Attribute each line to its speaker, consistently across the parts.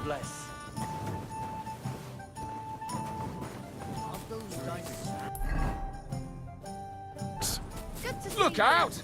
Speaker 1: bless.
Speaker 2: Look out!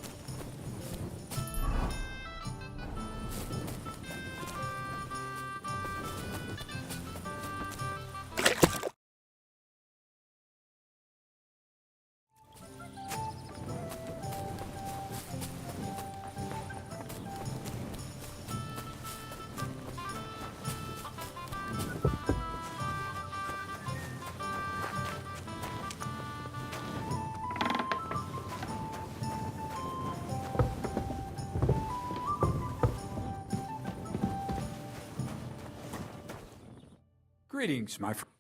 Speaker 3: Greetings, my friend.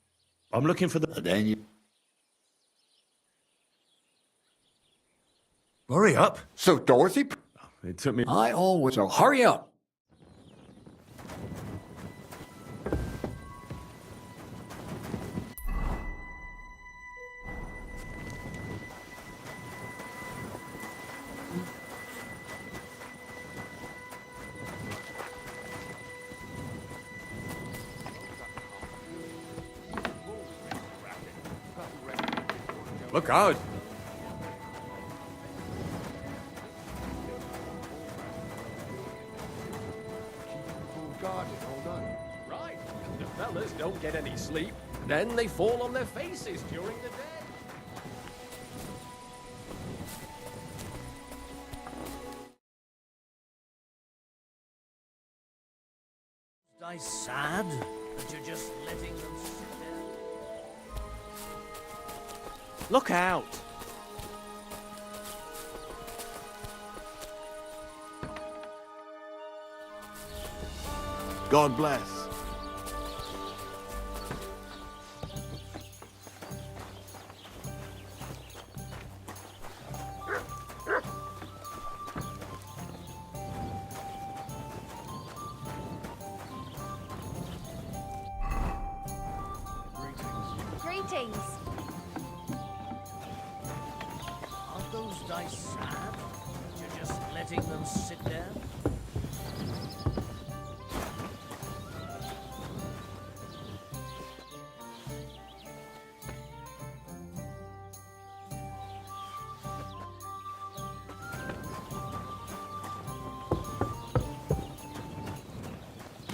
Speaker 4: I'm looking for the...
Speaker 5: Then you...
Speaker 4: Hurry up.
Speaker 5: So Dorothy...
Speaker 4: It took me...
Speaker 3: I always... So hurry up.
Speaker 2: Look out! Right. The fellas don't get any sleep. Then they fall on their faces during the day.
Speaker 1: I sad that you're just letting them sit there? Look out!
Speaker 5: God bless.
Speaker 6: Greetings.
Speaker 1: Aren't those dice sad that you're just letting them sit there?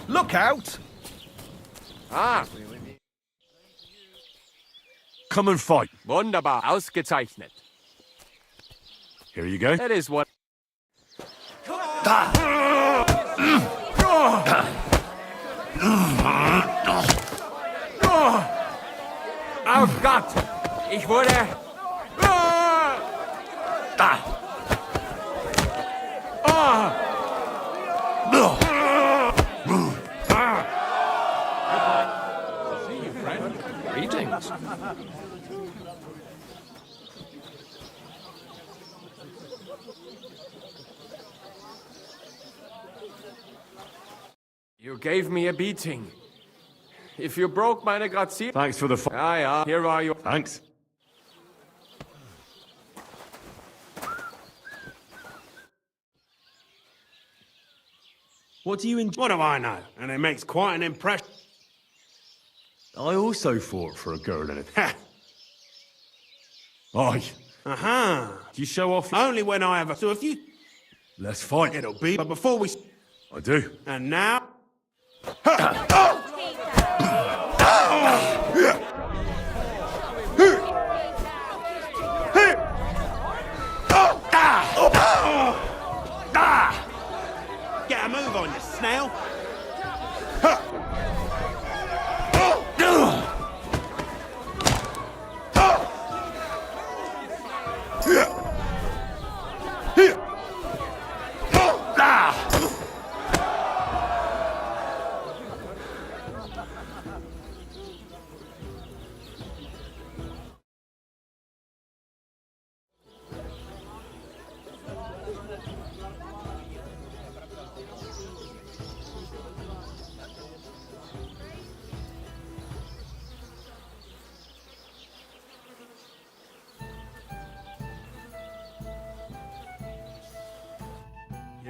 Speaker 3: Look out!
Speaker 2: Ah,
Speaker 4: Come and fight.
Speaker 2: wunderbar, ausgezeichnet.
Speaker 4: Here you go.
Speaker 2: That is what... Oh Gott! Ich wurde...
Speaker 3: Greetings.
Speaker 2: You gave me a beating. If you broke meine Grazie...
Speaker 4: Thanks for the...
Speaker 2: Ja, ja, here are you.
Speaker 4: Thanks. What do you enjoy?
Speaker 7: What do I know? And it makes quite an impression.
Speaker 4: I also fought for a girl in it. Ha! Aye.
Speaker 7: Uh-huh.
Speaker 4: Do you show off?
Speaker 7: Only when I have a... So if you...
Speaker 4: Let's fight.
Speaker 7: It'll be... But before we...
Speaker 4: I do.
Speaker 7: And now... Get a move on, you snail.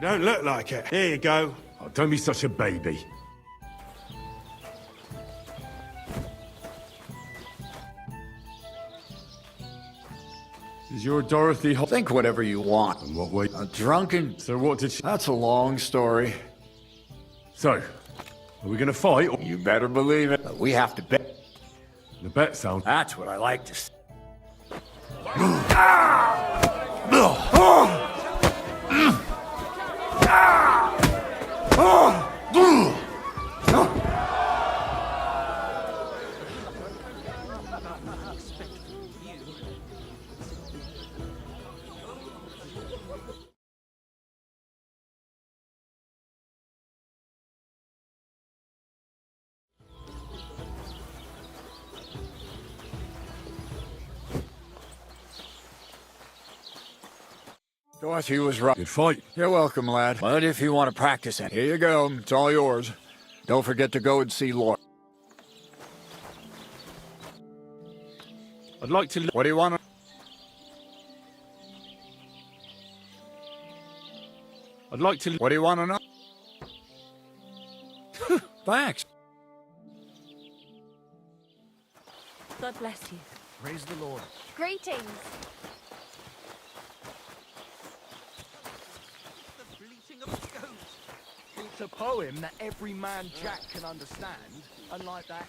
Speaker 7: You don't look like it. Here you go.
Speaker 4: Oh, don't be such a baby. Is your Dorothy
Speaker 3: Think whatever you want.
Speaker 4: In what way?
Speaker 3: A drunken...
Speaker 4: So what did she...
Speaker 3: That's a long story.
Speaker 4: So, are we gonna fight? Or...
Speaker 3: You better believe it. But we have to bet.
Speaker 4: The bet sounds...
Speaker 3: That's what I like to see. Dorothy was right.
Speaker 4: Good fight.
Speaker 3: You're welcome, lad. But if you want to practice it, here you go. It's all yours. Don't forget to go and see Lord.
Speaker 4: I'd like to...
Speaker 3: What do you want?
Speaker 4: I'd like to...
Speaker 3: What do you want to know? Thanks.
Speaker 5: God bless you.
Speaker 1: Praise the Lord.
Speaker 5: Greetings.
Speaker 1: The bleating of a goat. It's a poem that every man Jack can understand, unlike that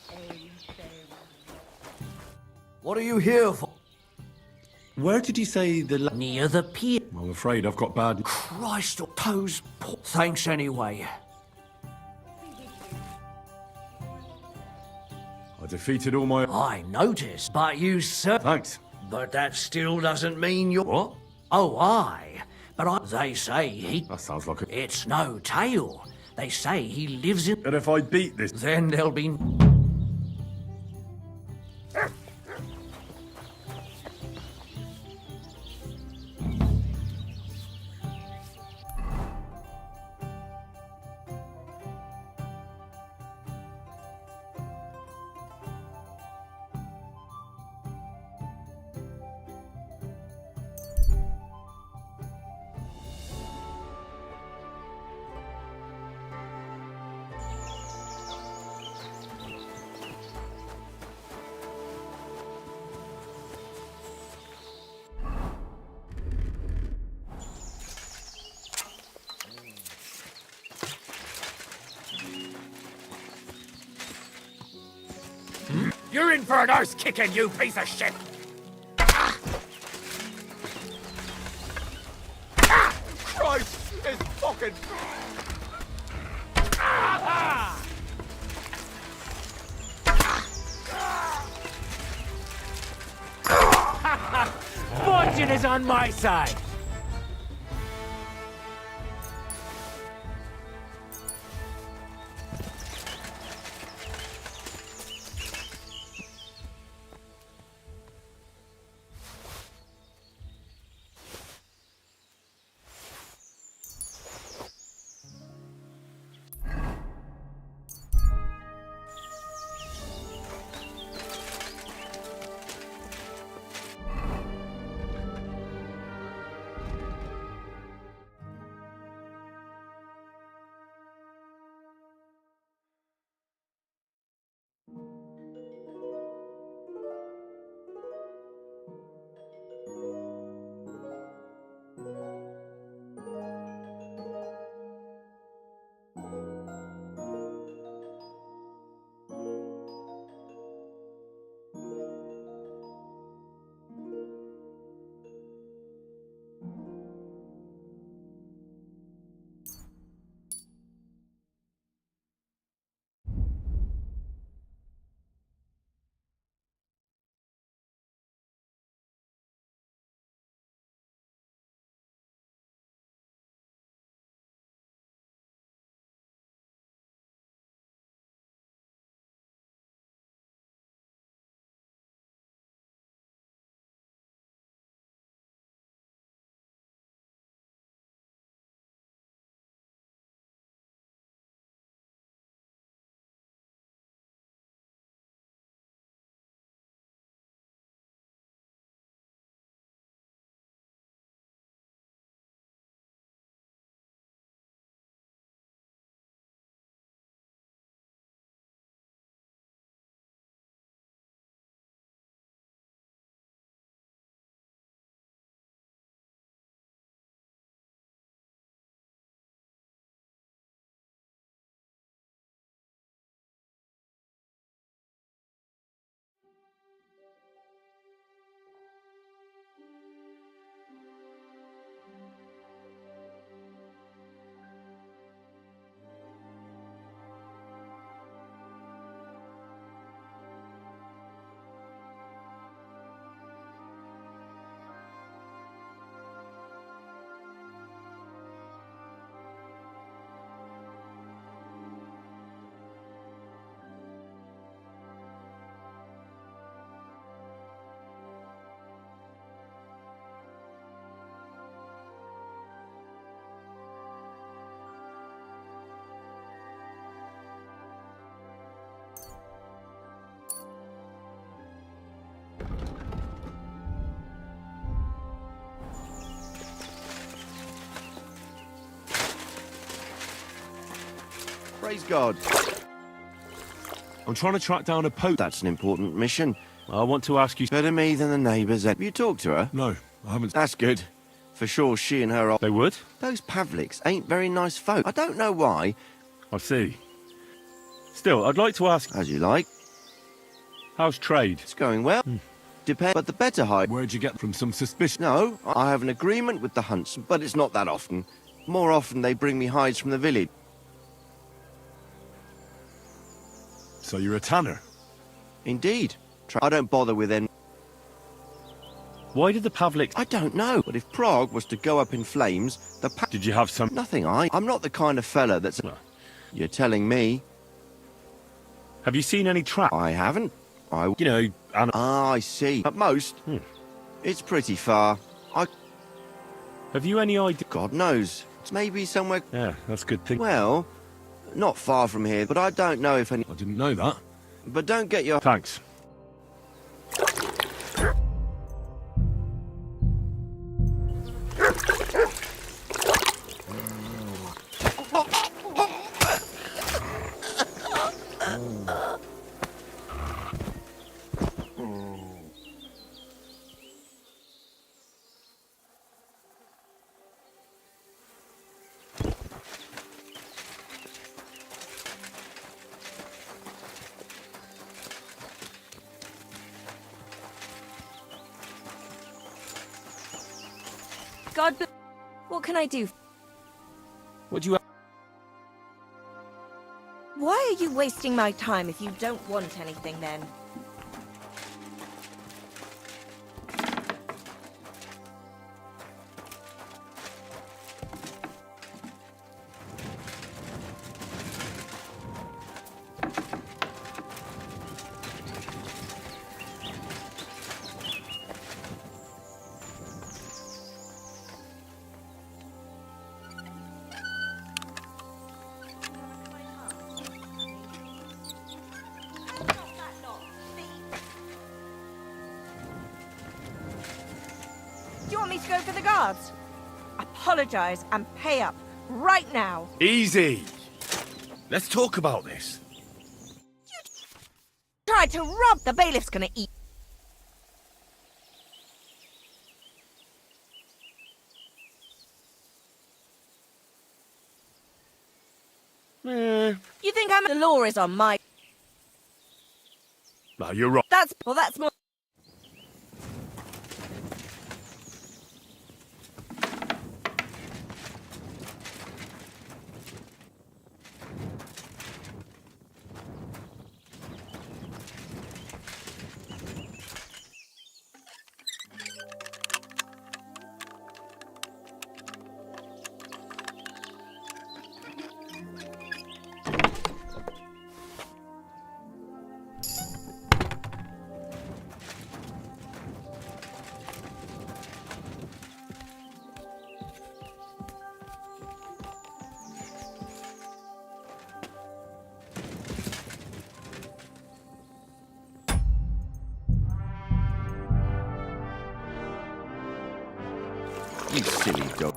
Speaker 1: What are you here for?
Speaker 4: Where did you say the...
Speaker 1: Near the pier.
Speaker 4: I'm afraid I've got bad...
Speaker 1: Christ, toes. Thanks anyway.
Speaker 4: I defeated all my...
Speaker 1: I noticed, but you sir.
Speaker 4: Thanks.
Speaker 1: But that still doesn't mean you're...
Speaker 4: What?
Speaker 1: Oh, aye. But they say he...
Speaker 4: That sounds like a...
Speaker 1: It's no tale. They say he lives in...
Speaker 4: And if I beat this...
Speaker 1: Then there'll be...
Speaker 2: You're in for an arse kicking, you piece of shit! Christ! It's fucking... Fortune is on my side!
Speaker 6: Praise God.
Speaker 4: I'm trying to track down a poacher.
Speaker 6: That's an important mission.
Speaker 4: I want to ask you...
Speaker 6: Better me than the neighbours. Have you talked to her?
Speaker 4: No, I haven't...
Speaker 6: That's good. For sure she and her are...
Speaker 4: They would?
Speaker 6: Those Pavliks ain't very nice folk. I don't know why.
Speaker 4: I see. Still, I'd like to ask...
Speaker 6: As you like.
Speaker 4: How's trade?
Speaker 6: It's going well. Depends, but the better hide.
Speaker 4: Where'd you get from some suspicion?
Speaker 6: No, I have an agreement with the hunts, but it's not that often. More often they bring me hides from the village.
Speaker 4: So you're a tanner?
Speaker 6: Indeed. I don't bother with them.
Speaker 4: Why did the Pavliks...
Speaker 6: I don't know, but if Prague was to go up in flames,
Speaker 4: Did you have some...
Speaker 6: Nothing, I'm not the kind of fella that's...
Speaker 4: Well.
Speaker 6: You're telling me?
Speaker 4: Have you seen any traps?
Speaker 6: I haven't.
Speaker 4: You know,
Speaker 6: I see. At most. It's pretty far.
Speaker 4: Have you any idea?
Speaker 6: God knows. It's maybe somewhere...
Speaker 4: Yeah, that's a good thing.
Speaker 6: Well, not far from here, but I don't know if any...
Speaker 4: I didn't know that.
Speaker 6: But don't get your...
Speaker 4: Thanks.
Speaker 5: God, what can I do?
Speaker 4: What do you...
Speaker 8: Why are you wasting my time if you don't want anything then? Do you want me to go for the guards? Apologize and pay up right now.
Speaker 4: Easy! Let's talk about this.
Speaker 8: Tried to rob the bailiff's gonna eat. You think the law is on my...
Speaker 4: No, you're right.
Speaker 8: That's more...
Speaker 6: You silly dog.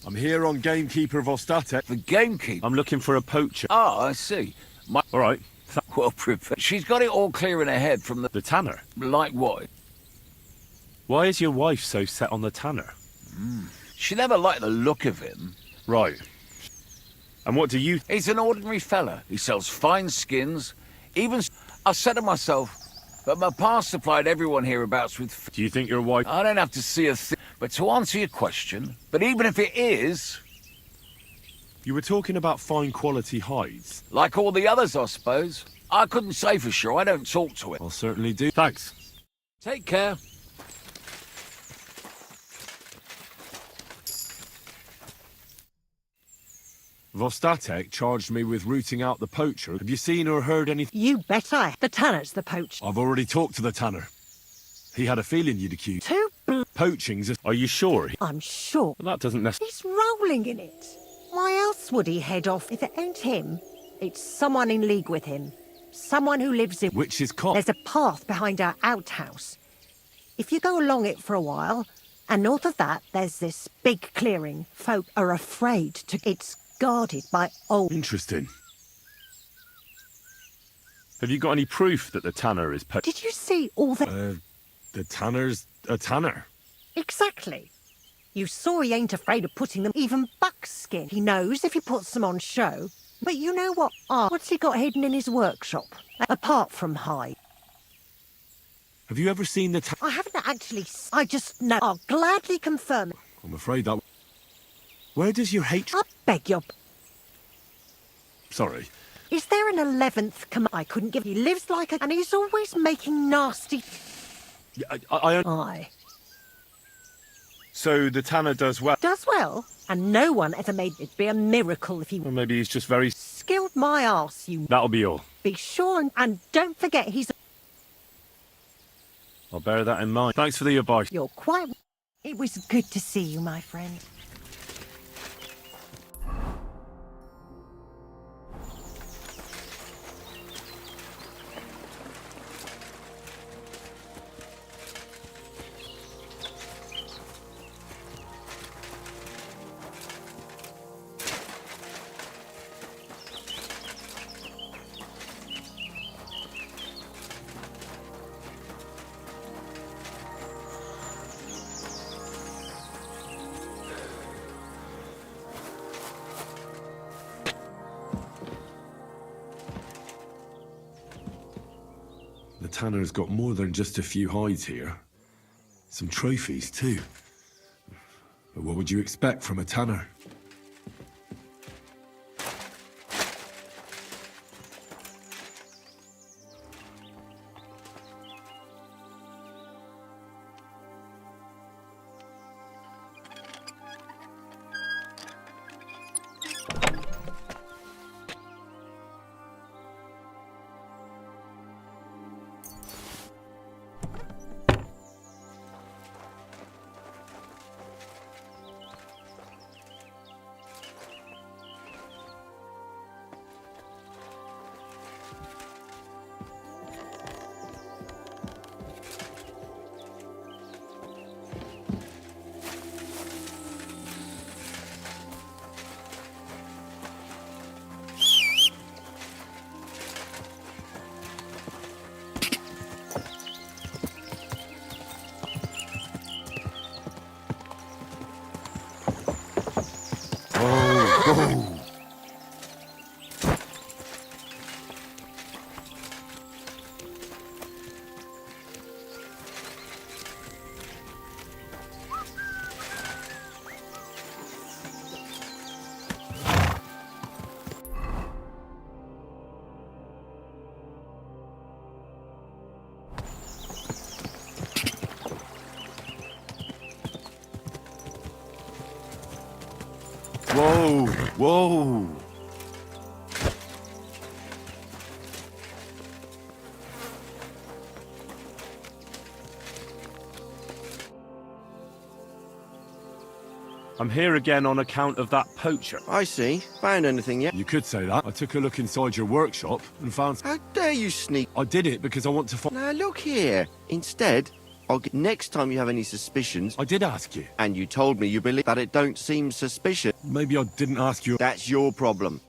Speaker 4: I'm here on Gamekeeper of Ostate.
Speaker 3: The gamekeeper?
Speaker 4: I'm looking for a poacher.
Speaker 3: Oh, I see.
Speaker 4: All right.
Speaker 3: Well, she's got it all clear in her head from
Speaker 4: The tanner?
Speaker 3: Like what?
Speaker 4: Why is your wife so set on the tanner?
Speaker 3: She never liked the look of him.
Speaker 4: Right. And what do you...
Speaker 3: He's an ordinary fella. He sells fine skins. Even... I said to myself, but my past supplied everyone hereabouts with...
Speaker 4: Do you think your wife...
Speaker 3: I don't have to see a thing. But to answer your question, but even if it is...
Speaker 4: You were talking about fine quality hides.
Speaker 3: Like all the others, I suppose. I couldn't say for sure. I don't talk to it.
Speaker 4: I'll certainly do. Thanks.
Speaker 3: Take care.
Speaker 4: Vostatek charged me with rooting out the poacher. Have you seen or heard anything?
Speaker 9: You bet I. The tanner's the poacher.
Speaker 4: I've already talked to the tanner. He had a feeling you'd accuse.
Speaker 9: Poaching's
Speaker 4: Are you sure?
Speaker 9: I'm sure.
Speaker 4: That doesn't necessarily...
Speaker 9: He's rolling in it. Why else would he head off? If it ain't him, it's someone in league with him. Someone who lives in...
Speaker 4: Which is cop.
Speaker 9: There's a path behind our outhouse. If you go along it for a while, and north of that, there's this big clearing. Folk are afraid to... It's guarded by old...
Speaker 4: Interesting. Have you got any proof that the tanner is
Speaker 9: Did you see all the...
Speaker 4: The tanner's a tanner.
Speaker 9: Exactly. You saw he ain't afraid of putting them even buckskin. He knows if he puts them on show. But you know what? What's he got hidden in his workshop? Apart from hide.
Speaker 4: Have you ever seen the
Speaker 9: I haven't actually... I just know. I'll gladly confirm it.
Speaker 4: I'm afraid that... Where does your hatred...
Speaker 9: I beg your...
Speaker 4: Sorry.
Speaker 9: Is there an 11th command I couldn't give? He lives like a... And he's always making nasty...
Speaker 4: I... So the tanner does well?
Speaker 9: Does well. And no one ever made it be a miracle if he...
Speaker 4: Or maybe he's just very...
Speaker 9: Skilled my arse, you...
Speaker 4: That'll be all.
Speaker 9: Be sure and don't forget he's...
Speaker 4: I'll bear that in mind. Thanks for the advice.
Speaker 9: You're quite... It was good to see you, my friend.
Speaker 4: The tanner's got more than just a few hides here. Some trophies, too. But what would you expect from a tanner? Whoa, whoa. I'm here again on account of that poacher.
Speaker 6: I see. Found anything yet?
Speaker 4: You could say that. I took a look inside your workshop and found...
Speaker 6: How dare you sneak?
Speaker 4: I did it because I want to find...
Speaker 6: Now look here. Instead, next time you have any suspicions...
Speaker 4: I did ask you.
Speaker 6: And you told me you believe that it don't seem suspicious.
Speaker 4: Maybe I didn't ask you...
Speaker 6: That's your problem.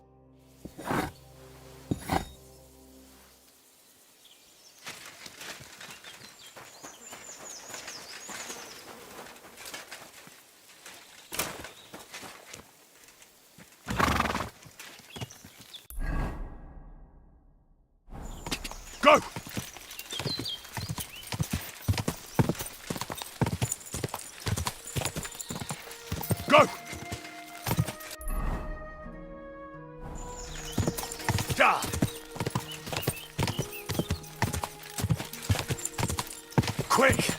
Speaker 4: Go! Go! Da! Quick!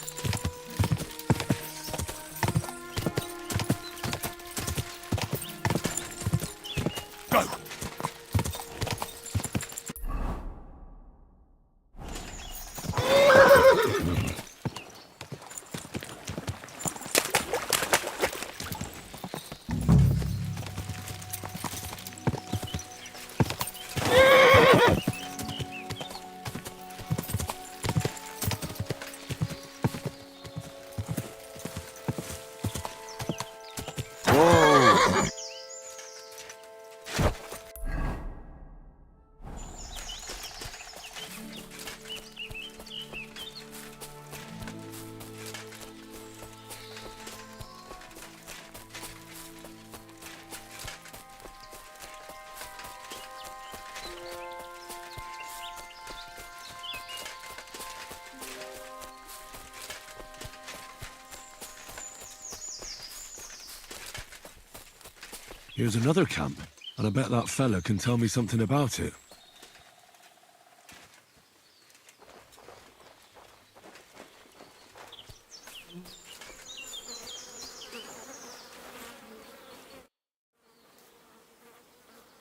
Speaker 4: Here's another camp, and I bet that fella can tell me something about it.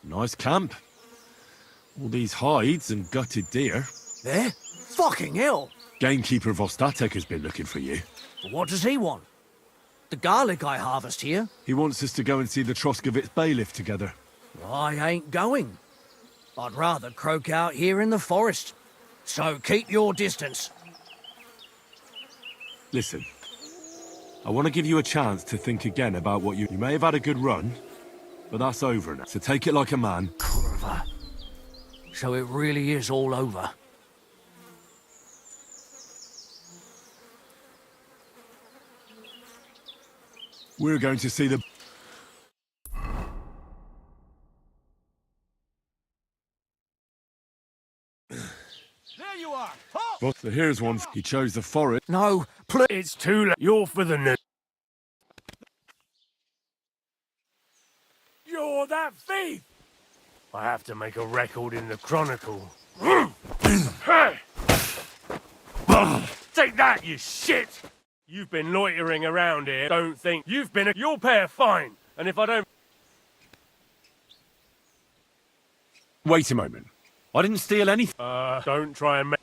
Speaker 4: Nice camp. All these hides and gutted deer.
Speaker 10: There? Fucking hell!
Speaker 4: Gamekeeper Vostatek has been looking for you.
Speaker 10: What does he want? The garlic I harvest here?
Speaker 4: He wants us to go and see the Troskovitz bailiff together.
Speaker 10: I ain't going. I'd rather croak out here in the forest. So keep your distance.
Speaker 4: Listen, I want to give you a chance to think again about what you may have had a good run, but that's over now. So take it like a man.
Speaker 10: Kurva. So it really is all over.
Speaker 4: We're going to see the...
Speaker 1: There you are. Hop!
Speaker 4: But so here's one. He chose the forest.
Speaker 10: No, please.
Speaker 2: It's too late. You're for the news. You're that thief! I have to make a record in the Chronicle. Take that, you shit! You've been loitering around here. Don't think you've been a... You'll pay a fine. And if I don't...
Speaker 4: Wait a moment. I didn't steal anything.
Speaker 2: Don't try and make...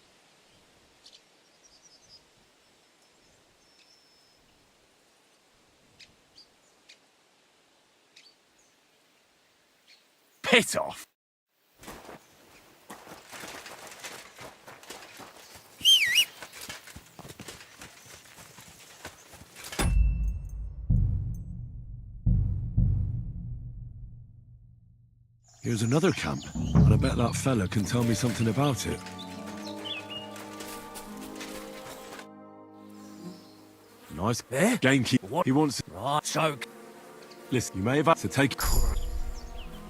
Speaker 4: Piss off. Here's another camp, and I bet that fella can tell me something about it. Nice.
Speaker 10: Eh?
Speaker 4: Gamekeeper.
Speaker 10: What?
Speaker 4: He wants...
Speaker 10: Right, so...
Speaker 4: Listen, you may have had to take...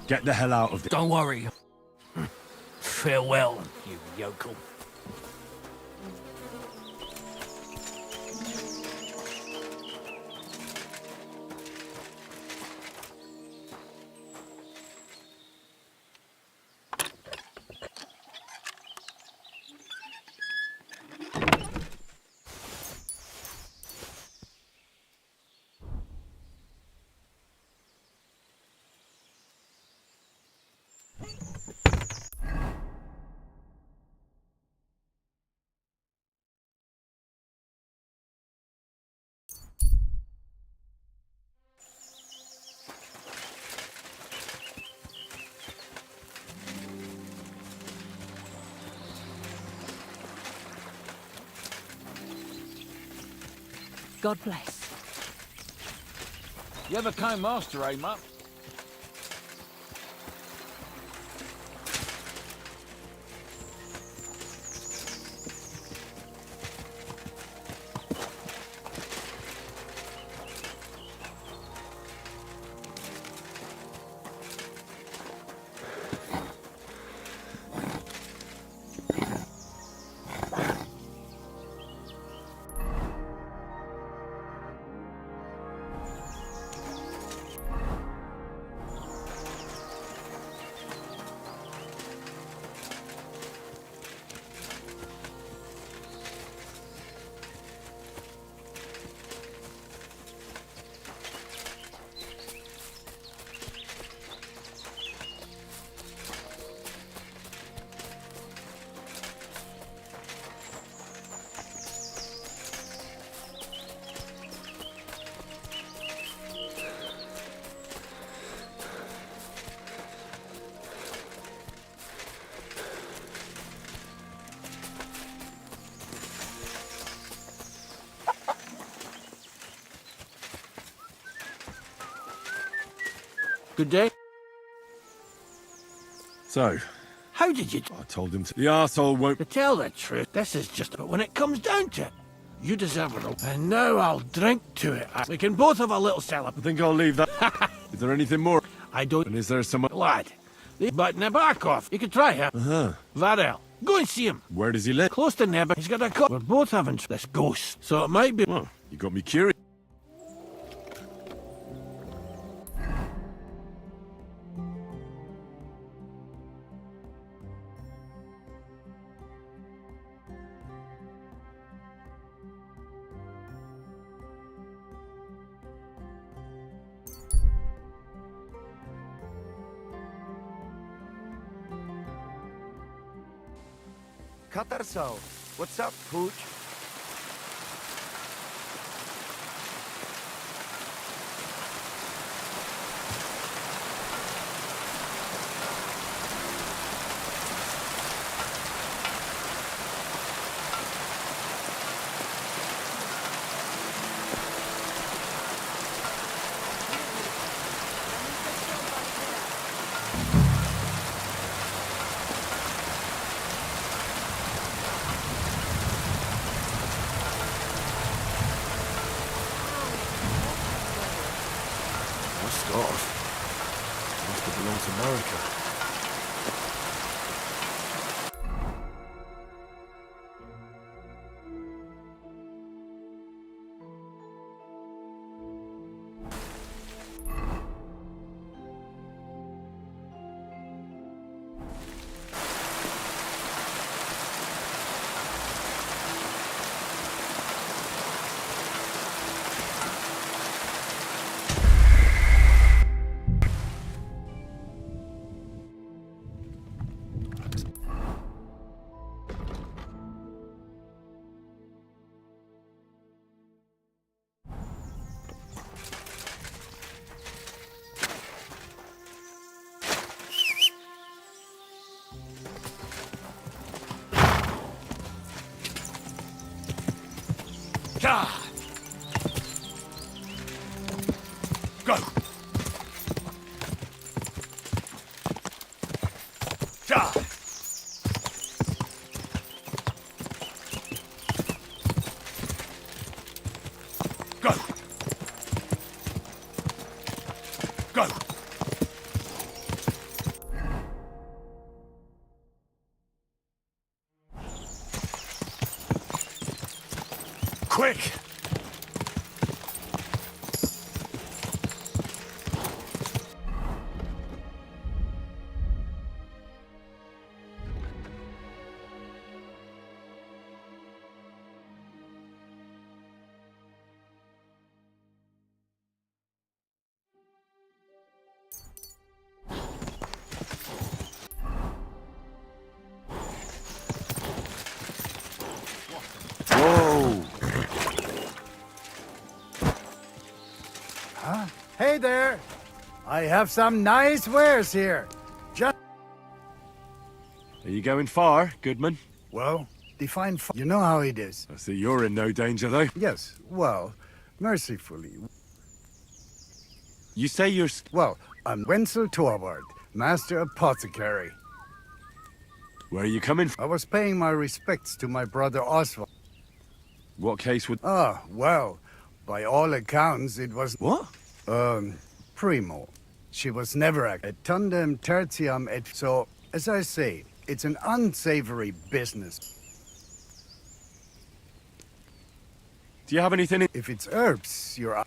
Speaker 4: Get the hell out of this.
Speaker 10: Don't worry. Farewell, you yokel.
Speaker 5: God bless.
Speaker 3: You ever came master, eh, Mutt?
Speaker 10: Good day.
Speaker 4: So,
Speaker 7: How did you...
Speaker 4: I told him the arsehole won't...
Speaker 7: To tell the truth, this is just... But when it comes down to it, you deserve it all. And now I'll drink to it. We can both have a little celeb.
Speaker 4: I think I'll leave that. Is there anything more?
Speaker 7: I don't...
Speaker 4: And is there some...
Speaker 7: Lad, but Nabokov, you could try him.
Speaker 4: Uh-huh.
Speaker 7: Varel, go and see him.
Speaker 4: Where does he live?
Speaker 7: Close to Neba. He's got a cut. We're both having this ghost, so it might be...
Speaker 4: Well, you got me curious.
Speaker 6: Katarso, what's up, Pooch?
Speaker 7: Must have belonged to America.
Speaker 2: Go! Ja! Go! Go! Quick!
Speaker 6: Whoa!
Speaker 11: Huh? Hey there! I have some nice wares here. Just...
Speaker 4: Are you going far, Goodman?
Speaker 11: Well, define you know how it is.
Speaker 4: I see you're in no danger, though.
Speaker 11: Yes, well, mercifully.
Speaker 4: You say you're...
Speaker 11: Well, I'm Wenzel Torwart, Master Apothecary.
Speaker 4: Where are you coming from?
Speaker 11: I was paying my respects to my brother Oswald.
Speaker 4: What case would...
Speaker 11: Ah, well, by all accounts, it was...
Speaker 4: What?
Speaker 11: Primo. She was never a tandem tertium et... So, as I say, it's an unsavory business.
Speaker 4: Do you have anything in...
Speaker 11: If it's herbs, you're...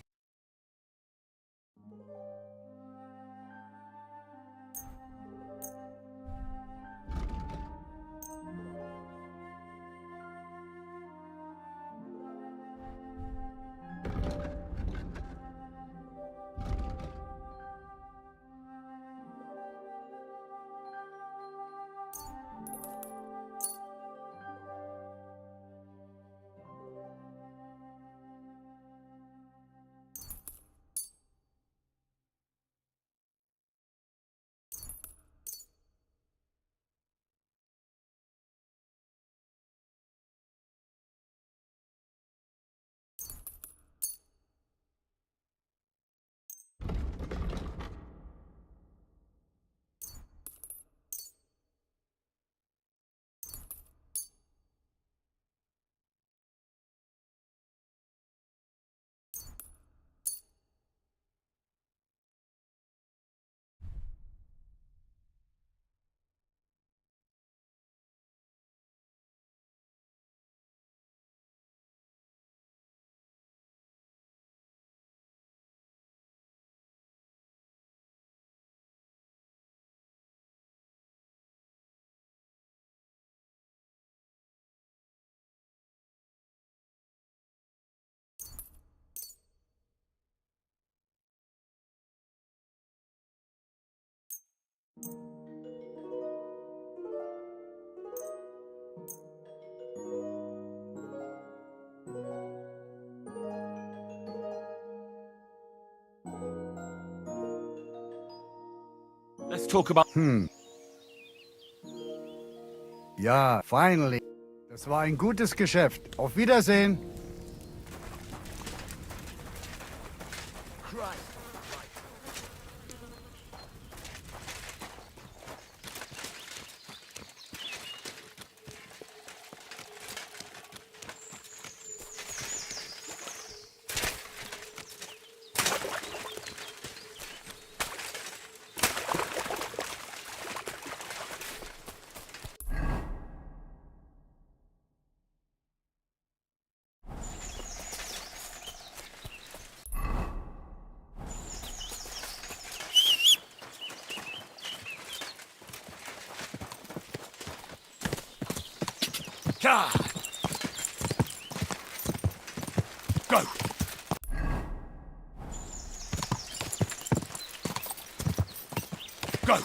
Speaker 3: talk about...
Speaker 11: Ja, finally. Das war ein gutes Geschäft. Auf Wiedersehen.
Speaker 2: God. Go. Go.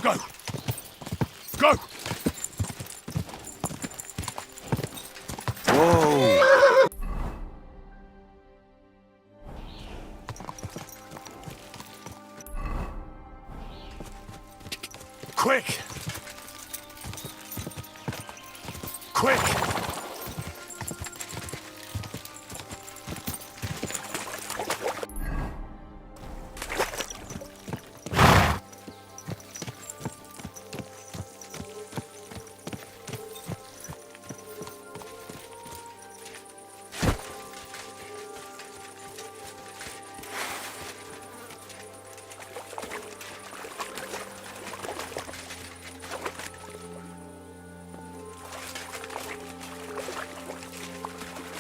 Speaker 2: Go! Go!
Speaker 6: Whoa!
Speaker 2: Quick! Quick!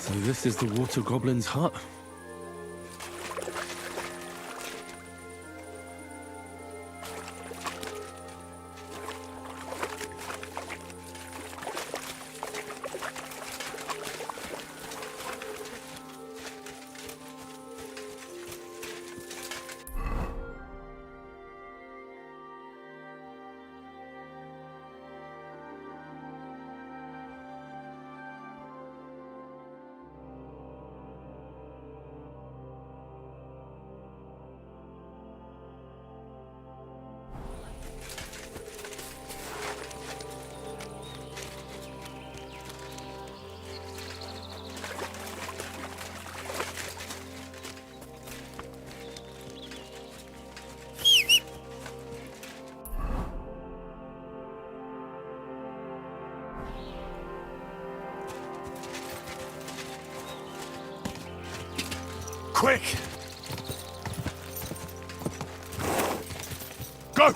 Speaker 4: So this is the water goblin's hut?
Speaker 2: Quick! Go!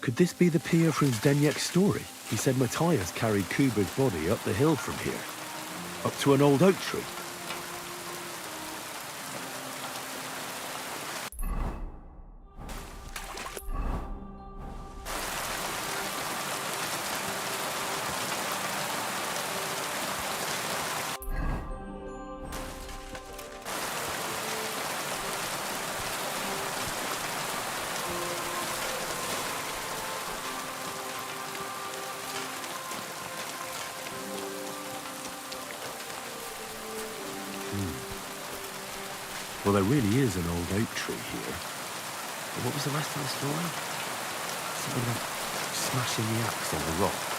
Speaker 4: Could this be the pier from Zdeněk's story? He said Matthias carried Kuba's body up the hill from here, up to an old oak tree. Well, there really is an old oak tree here. But what was the rest of the story? Something about smashing the axe on the rock.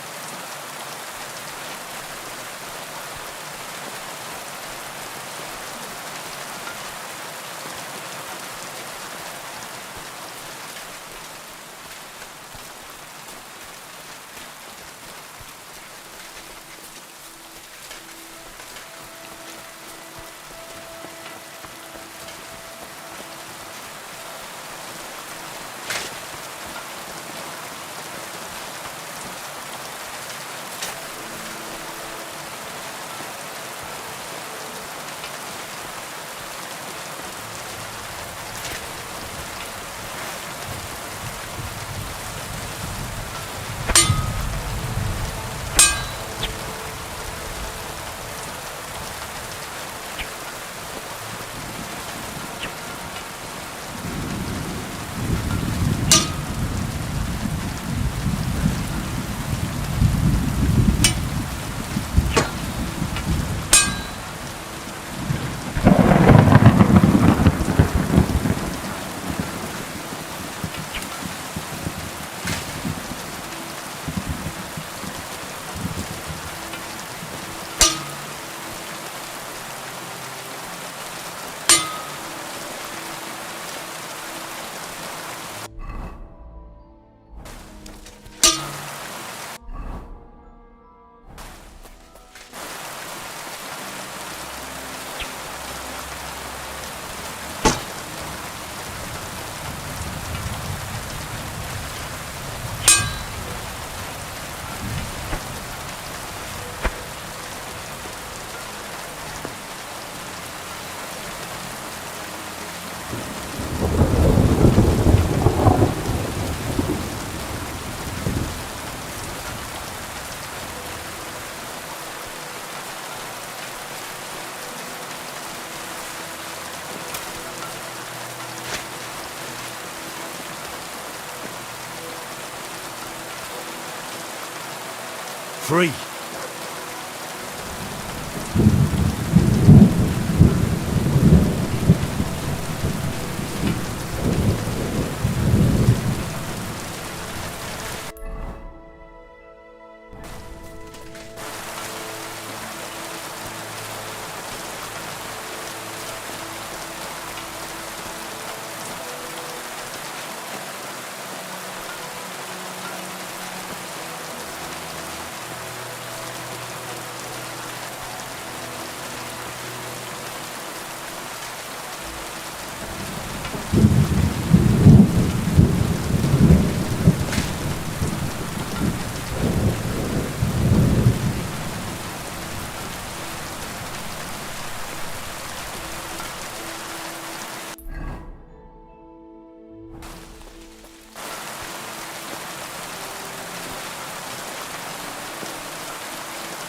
Speaker 7: Free.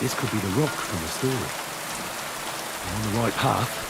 Speaker 4: This could be the rock from the story. I'm on the right path.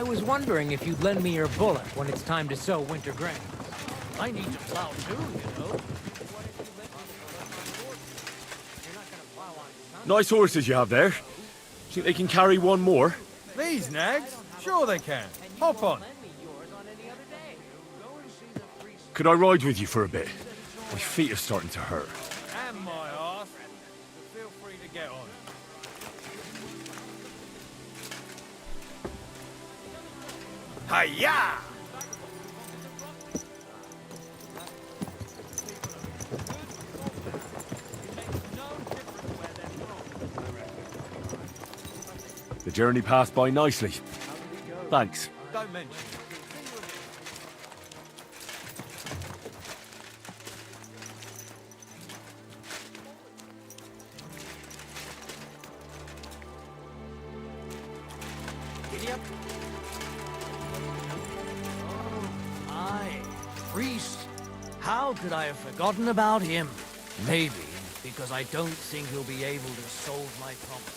Speaker 10: was wondering if you'd lend me your bullet when it's time to sow winter grain. I need to plow too, you know.
Speaker 4: Nice horses you have there. Think they can carry one more?
Speaker 2: These nags? Sure they can. Hop on.
Speaker 4: Could I ride with you for a bit? My feet are starting to hurt.
Speaker 2: And my arse. Feel free to get on. Hiya!
Speaker 4: The journey passed by nicely. Thanks.
Speaker 2: Don't mention it.
Speaker 10: Giddy up. Oh, aye. Priest. How could I have forgotten about him? Maybe because I don't think he'll be able to solve my problem.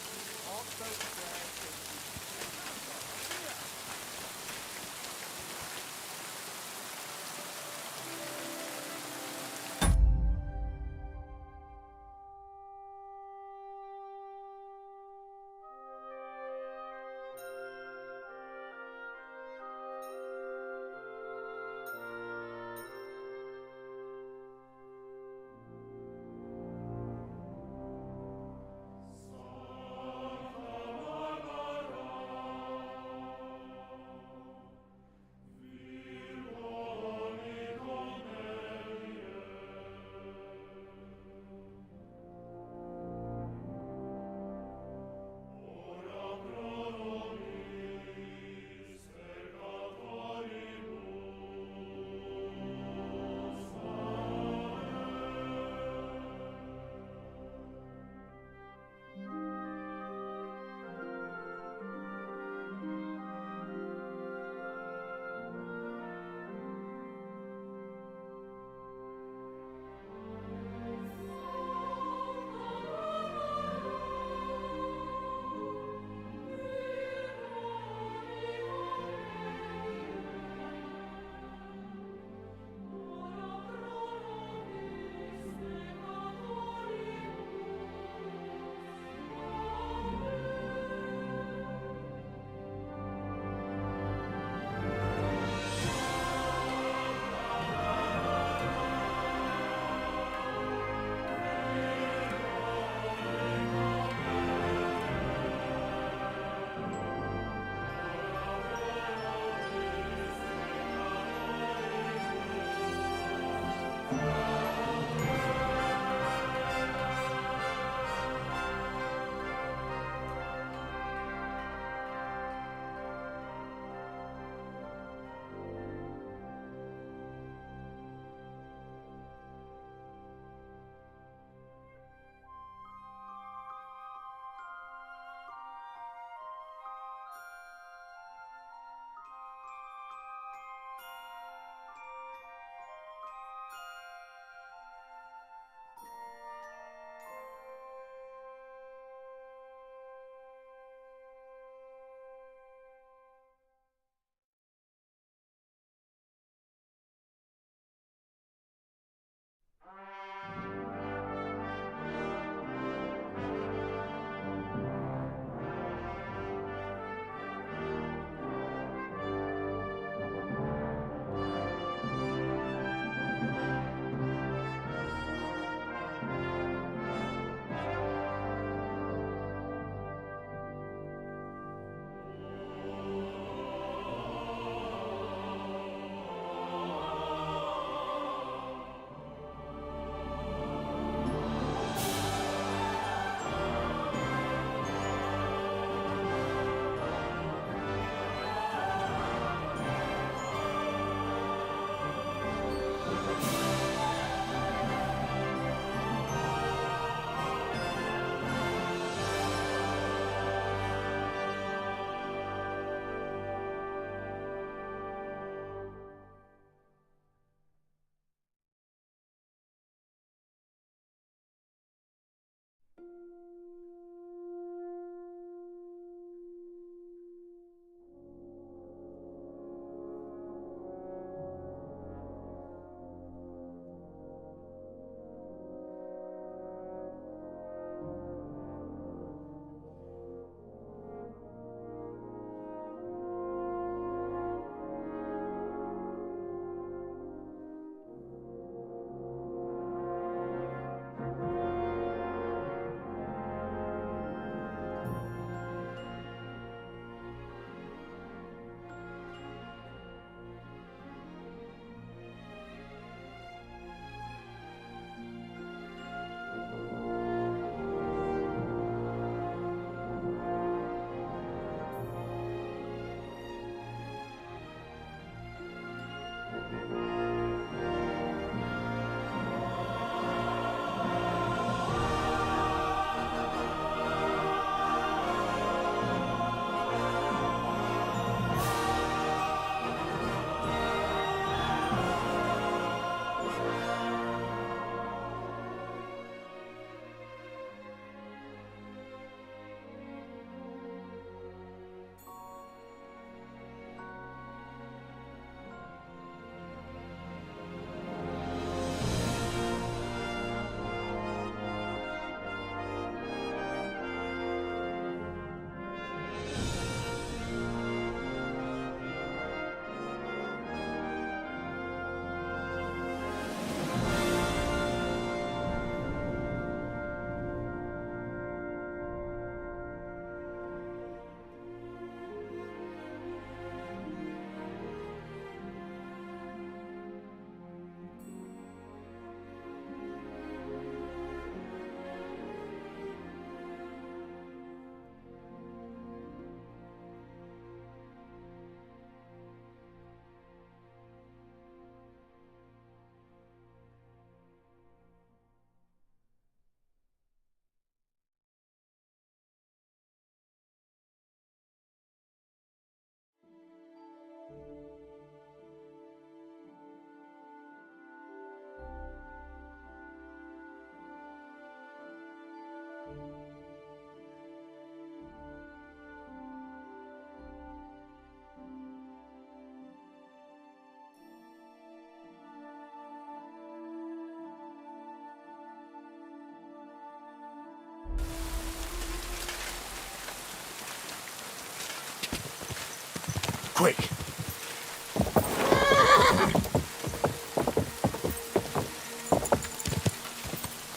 Speaker 7: Quick!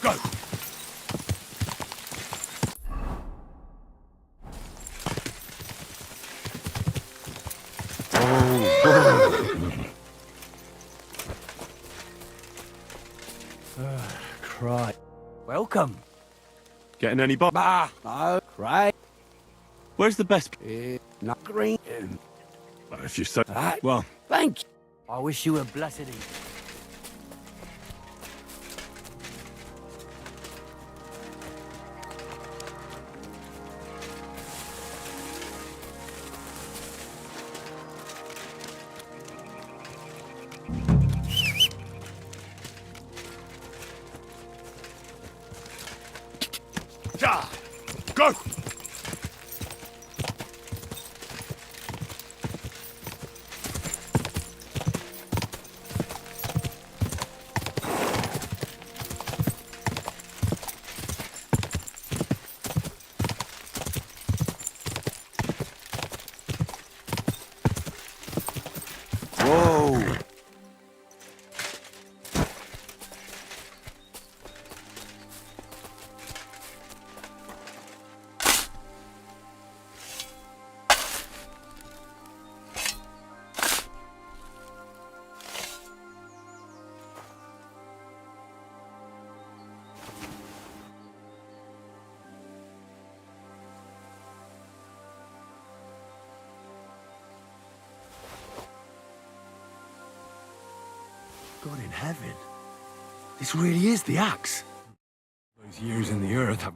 Speaker 7: Go!
Speaker 10: Cry. Welcome.
Speaker 4: Getting any bo-
Speaker 10: Bah, no, cry.
Speaker 4: Where's the best?
Speaker 10: Not green.
Speaker 4: If you're so...
Speaker 10: Right.
Speaker 4: Well,
Speaker 10: Thank you. I wish you a blessed evening.
Speaker 7: Ja! Go!
Speaker 6: Whoa!
Speaker 4: God in heaven. This really is the axe. Those years in the earth have...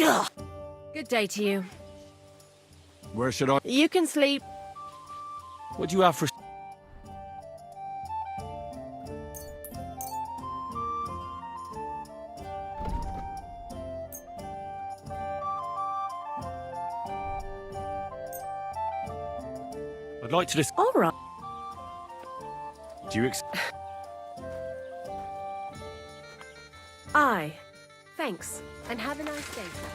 Speaker 7: Ugh.
Speaker 5: Good day to you.
Speaker 4: Where should I?
Speaker 5: You can sleep.
Speaker 4: What do you have for? I'd like to
Speaker 5: All right.
Speaker 4: Do you
Speaker 5: Aye. Thanks. And have a nice day, friend.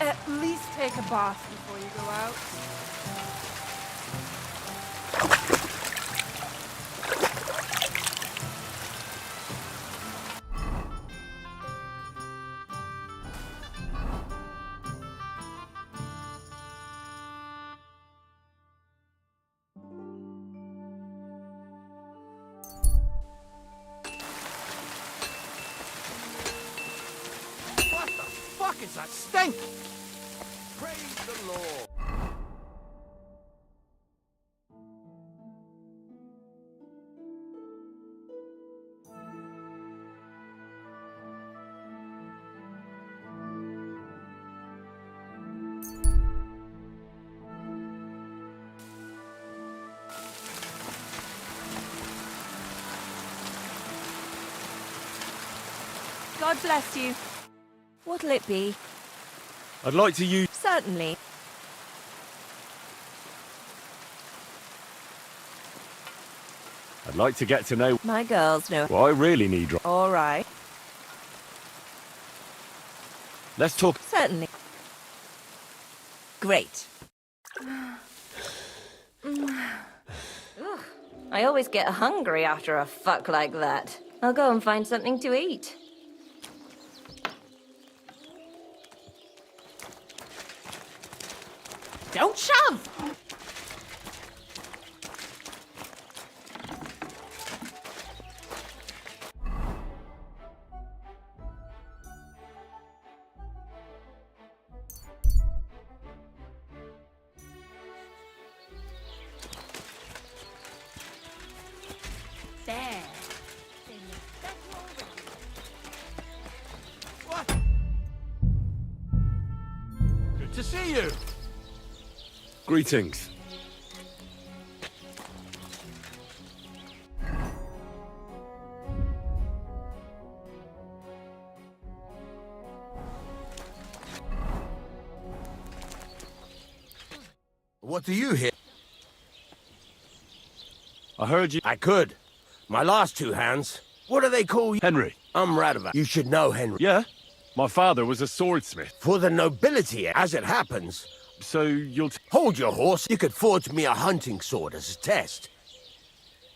Speaker 8: At least take a bath before you go out.
Speaker 7: What the fuck is that stink?
Speaker 6: Praise the Lord.
Speaker 8: God bless you. What'll it be?
Speaker 4: I'd like to use.
Speaker 8: Certainly.
Speaker 4: I'd like to get to know.
Speaker 8: My girls know.
Speaker 4: Well, I really need.
Speaker 8: All right.
Speaker 4: Let's talk.
Speaker 8: Certainly. Great.
Speaker 5: I always get hungry after a fuck like that. I'll go and find something to eat.
Speaker 9: Don't shove!
Speaker 8: There.
Speaker 7: What? Good to see you.
Speaker 4: Greetings.
Speaker 7: What do you hear?
Speaker 4: I heard you.
Speaker 7: I could. My last two hands. What do they call you?
Speaker 4: Henry.
Speaker 7: I'm Radavan. You should know Henry.
Speaker 4: Yeah? My father was a swordsmith.
Speaker 7: For the nobility, as it happens.
Speaker 4: So you'll.
Speaker 7: Hold your horse. You could forge me a hunting sword as a test.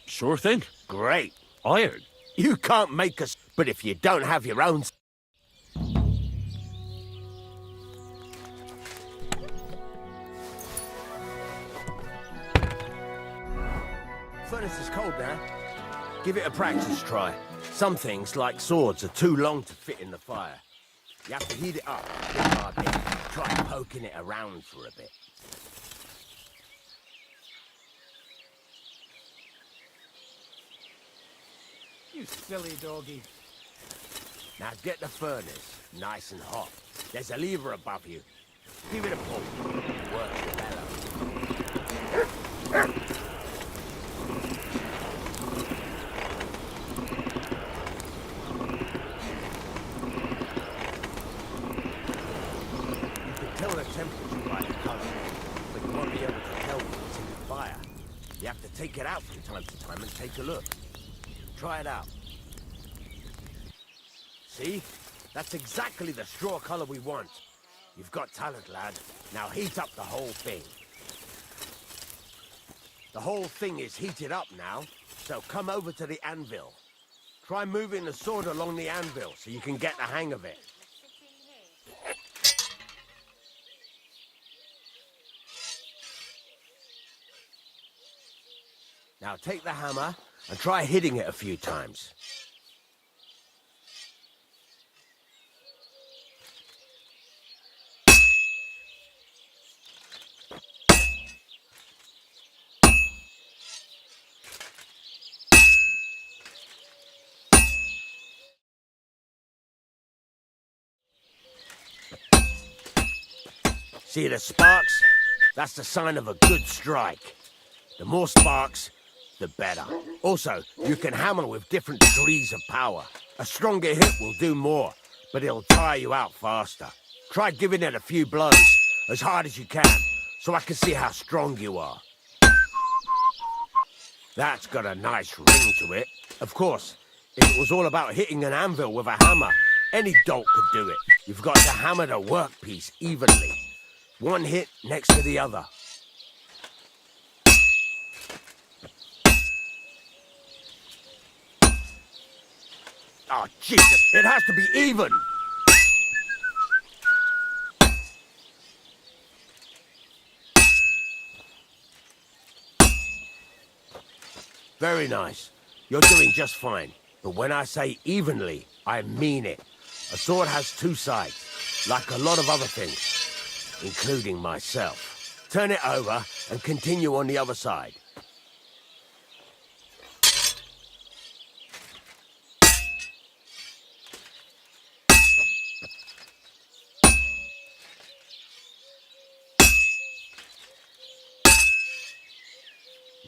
Speaker 4: Sure thing.
Speaker 7: Great.
Speaker 4: Iron.
Speaker 7: You can't make us. But if you don't have your own. Furnace is cold now. Give it a practice try. Some things, like swords, are too long to fit in the fire. You have to heat it up bit by bit. Try poking it around for a bit.
Speaker 10: You silly doggy.
Speaker 7: Now get the furnace nice and hot. There's a lever above you. Give it a pull. Work the bellows. temperature by the color, but you won't be able to tell when it's in the fire. You have to take it out from time to time and take a look. Try it out. See? That's exactly the straw color we want. You've got talent, lad. Now heat up the whole thing. The whole thing is heated up now, so come over to the anvil. Try moving the sword along the anvil so you can get the hang of it. Now take the hammer and try hitting it a few times. See the sparks? That's the sign of a good strike. The more sparks, the better. Also, you can hammer with different degrees of power. A stronger hit will do more, but it'll tire you out faster. Try giving it a few blows, as hard as you can, so I can see how strong you are. That's got a nice ring to it. Of course, if it was all about hitting an anvil with a hammer, any dolt could do it. You've got to hammer the workpiece evenly. One hit next to the other. Oh, Jesus, it has to be even! Very nice. You're doing just fine. But when I say evenly, I mean it. A sword has two sides, like a lot of other things. Including myself. Turn it over and continue on the other side.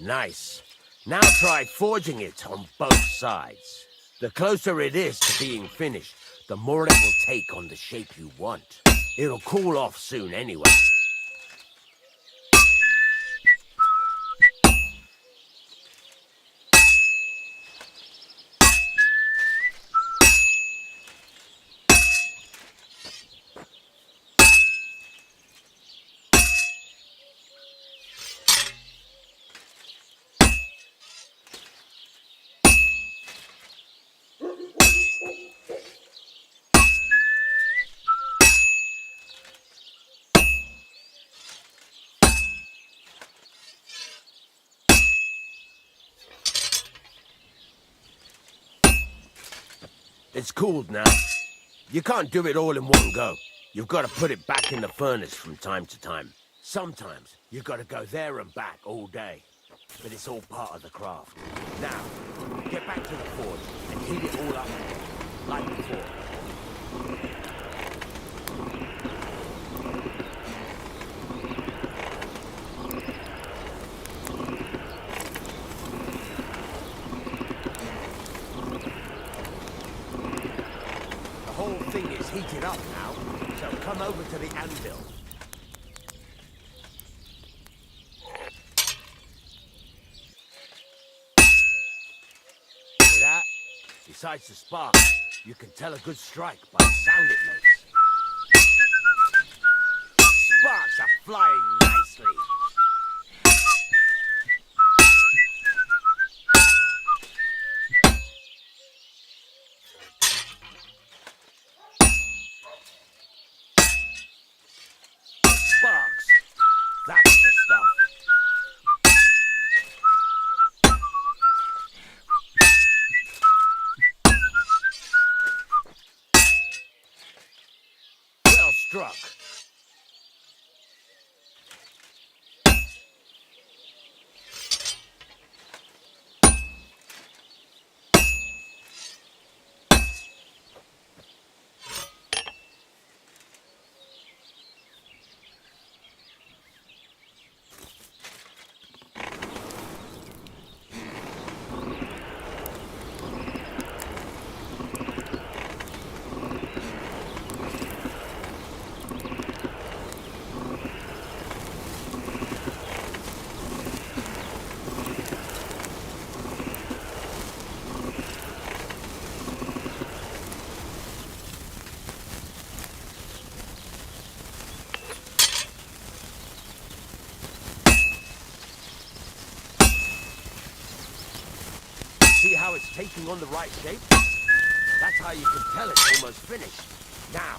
Speaker 7: Nice. Now try forging it on both sides. The closer it is to being finished, the more it will take on the shape you want. It'll cool off soon anyway. It's cooled now. You can't do it all in one go. You've got to put it back in the furnace from time to time. Sometimes you've got to go there and back all day. But it's all part of the craft. Now, get back to the forge and heat it all up like before. Thing is heated up now, so come over to the anvil. See that? Besides the spark, you can tell a good strike by the sound it makes. Sparks are flying nicely. That's the stuff. Well struck. how it's taking on the right shape? That's how you can tell it's almost finished. Now,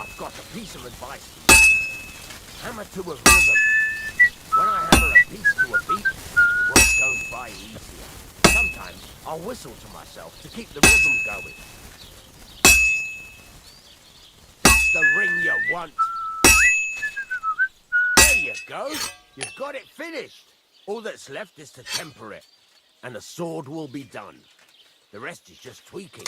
Speaker 7: I've got a piece of advice for you. Hammer to a rhythm. When I hammer a piece to a beat, work goes by easier. Sometimes I'll whistle to myself to keep the rhythm going. That's the ring you want. There you go. You've got it finished. All that's left is to temper it, and the sword will be done. The rest is just tweaking.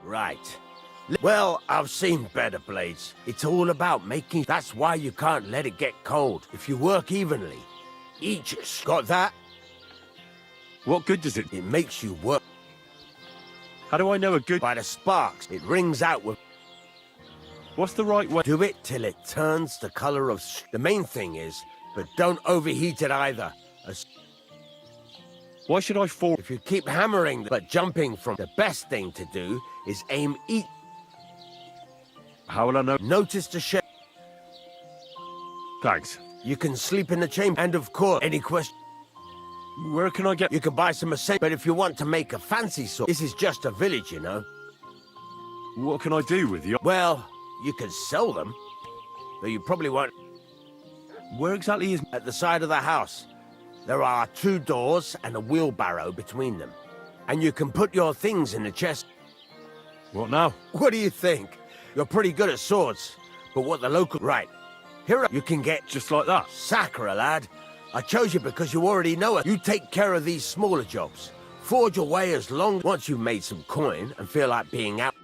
Speaker 7: Right. Well, I've seen better blades. It's all about making... That's why you can't let it get cold. If you work evenly, each... Got that?
Speaker 4: What good does it?
Speaker 7: It makes you work.
Speaker 4: How do I know a good...
Speaker 7: By the sparks, it rings out with...
Speaker 4: What's the right way?
Speaker 7: Do it till it turns the color of... The main thing is, but don't overheat it either.
Speaker 4: Why should I fall?
Speaker 7: If you keep hammering, but jumping from... The best thing to do is aim each...
Speaker 4: How will I know?
Speaker 7: Notice the shape.
Speaker 4: Thanks.
Speaker 7: You can sleep in the chamber. And of course, any question...
Speaker 4: Where can I get...
Speaker 7: You can buy some essentials, but if you want to make a fancy sword... This is just a village, you know.
Speaker 4: What can I do with you?
Speaker 7: Well, you can sell them, though you probably won't...
Speaker 4: Where exactly is...
Speaker 7: At the side of the house. There are 2 doors and a wheelbarrow between them. And you can put your things in the chest.
Speaker 4: What now?
Speaker 7: What do you think? You're pretty good at swords, but what the local... Right. Here you can get...
Speaker 4: Just like that?
Speaker 7: Sacre, lad. I chose you because you already know it. You take care of these smaller jobs. Forge your way as long... Once you've made some coin and feel like being out...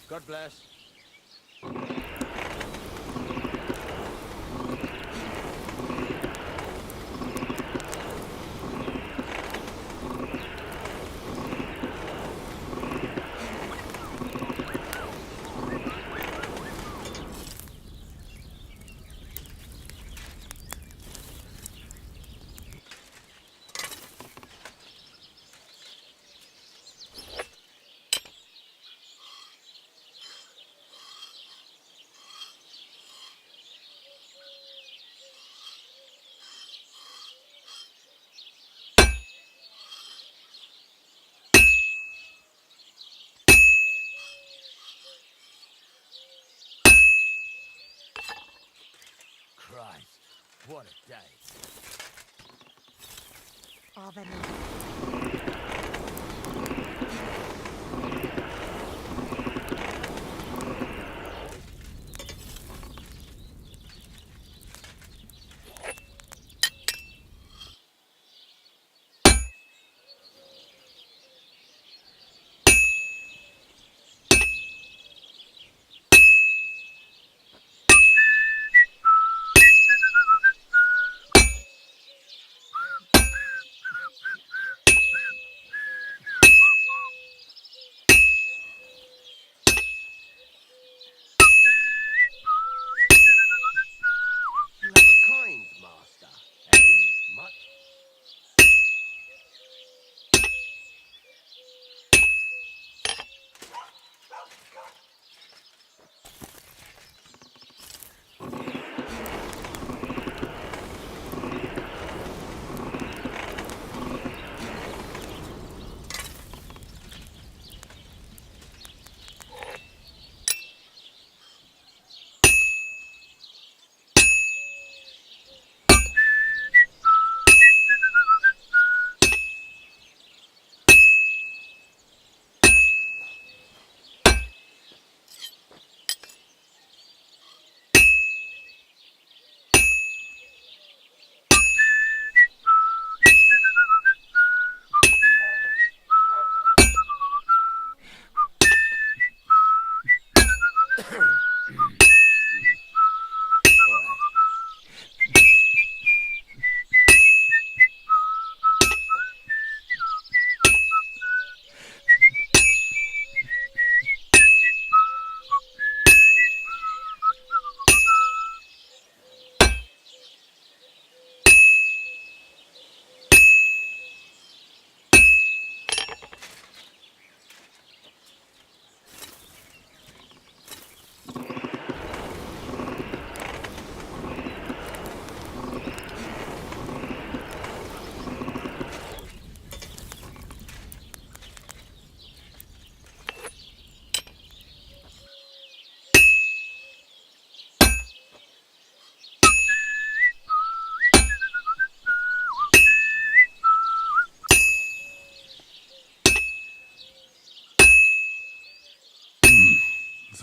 Speaker 7: God bless. Christ, what a day.
Speaker 9: Are there no...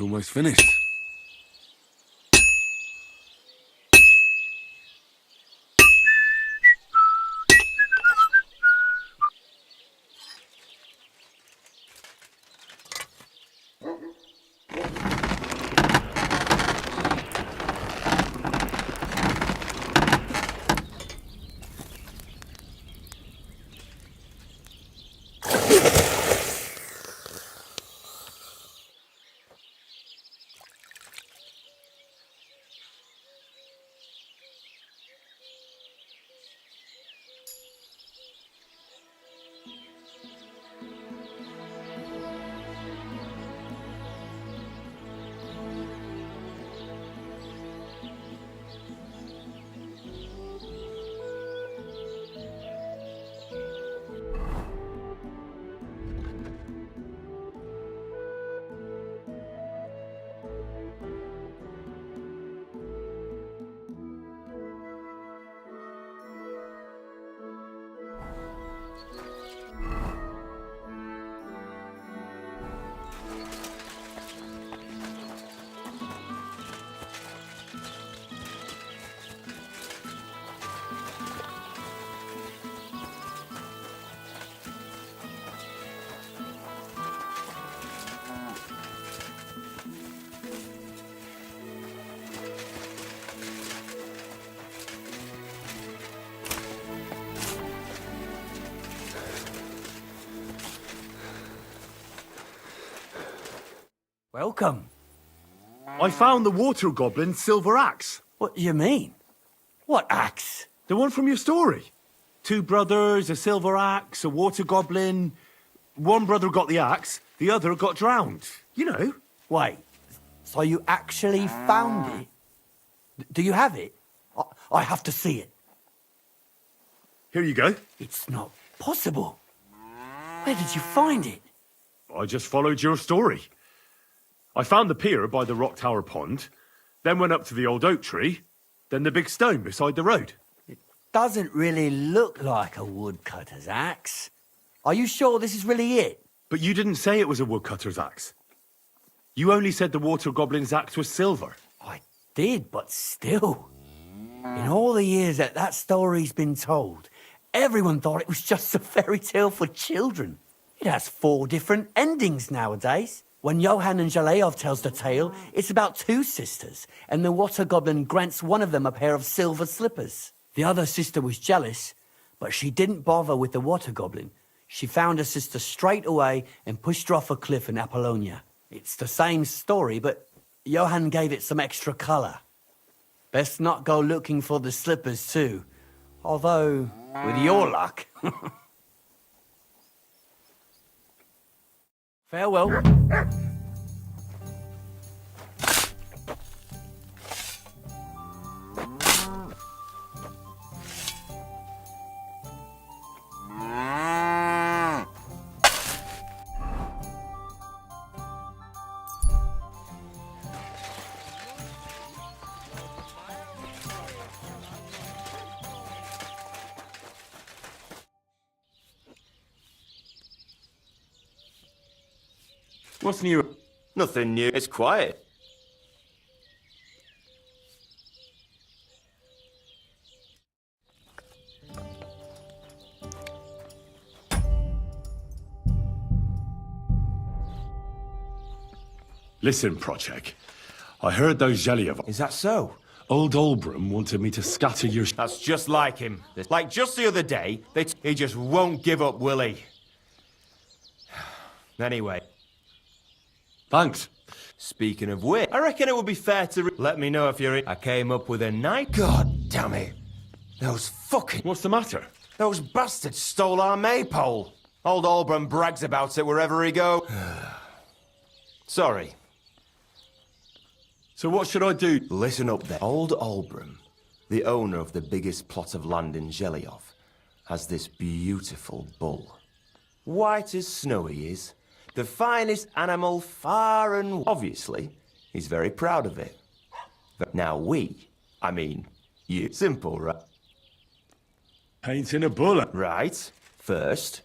Speaker 4: almost finished.
Speaker 10: Welcome.
Speaker 12: I found the water goblin's silver axe.
Speaker 10: What do you mean? What axe?
Speaker 12: The one from your story. 2 brothers, a silver axe, a water goblin. One brother got the axe, the other got drowned. You know.
Speaker 10: Wait, so you actually found it? Do you have it? I have to see it.
Speaker 12: Here you go.
Speaker 10: It's not possible. Where did you find it?
Speaker 12: I just followed your story. I found the pier by the rock tower pond, then went up to the old oak tree, then the big stone beside the road.
Speaker 10: It doesn't really look like a woodcutter's axe. Are you sure this is really it?
Speaker 12: But you didn't say it was a woodcutter's axe. You only said the water goblin's axe was silver.
Speaker 10: I did, but still. In all the years that story's been told, everyone thought it was just a fairy tale for children. It has 4 different endings nowadays. When Johann and Jaleov tells the tale, it's about 2 sisters, and the water goblin grants one of them a pair of silver slippers. The other sister was jealous, but she didn't bother with the water goblin. She found her sister straight away and pushed her off a cliff in Apollonia. It's the same story, but Johann gave it some extra colour. Best not go looking for the slippers too. Although, with your luck... Farewell.
Speaker 12: What's new?
Speaker 7: Nothing new. It's quiet.
Speaker 4: Listen, Procek. I heard those Zhelyov.
Speaker 7: Is that so?
Speaker 4: Old Olbram wanted me to scatter your...
Speaker 7: That's just like him. Like just the other day, he just won't give up, will he? Anyway.
Speaker 4: Thanks.
Speaker 7: Speaking of which, I reckon it would be fair to let me know if you're in. I came up with a night. God damn it. Those fucking...
Speaker 4: What's the matter?
Speaker 7: Those bastards stole our maypole. Old Olbram brags about it wherever he goes. Sorry.
Speaker 4: So what should I do?
Speaker 7: Listen up there. Old Olbram, the owner of the biggest plot of land in Zhelyov, has this beautiful bull. White as snow he is. The finest animal far and... Obviously, he's very proud of it. Now you. Simple, right?
Speaker 4: Painting a bullet.
Speaker 7: Right. First,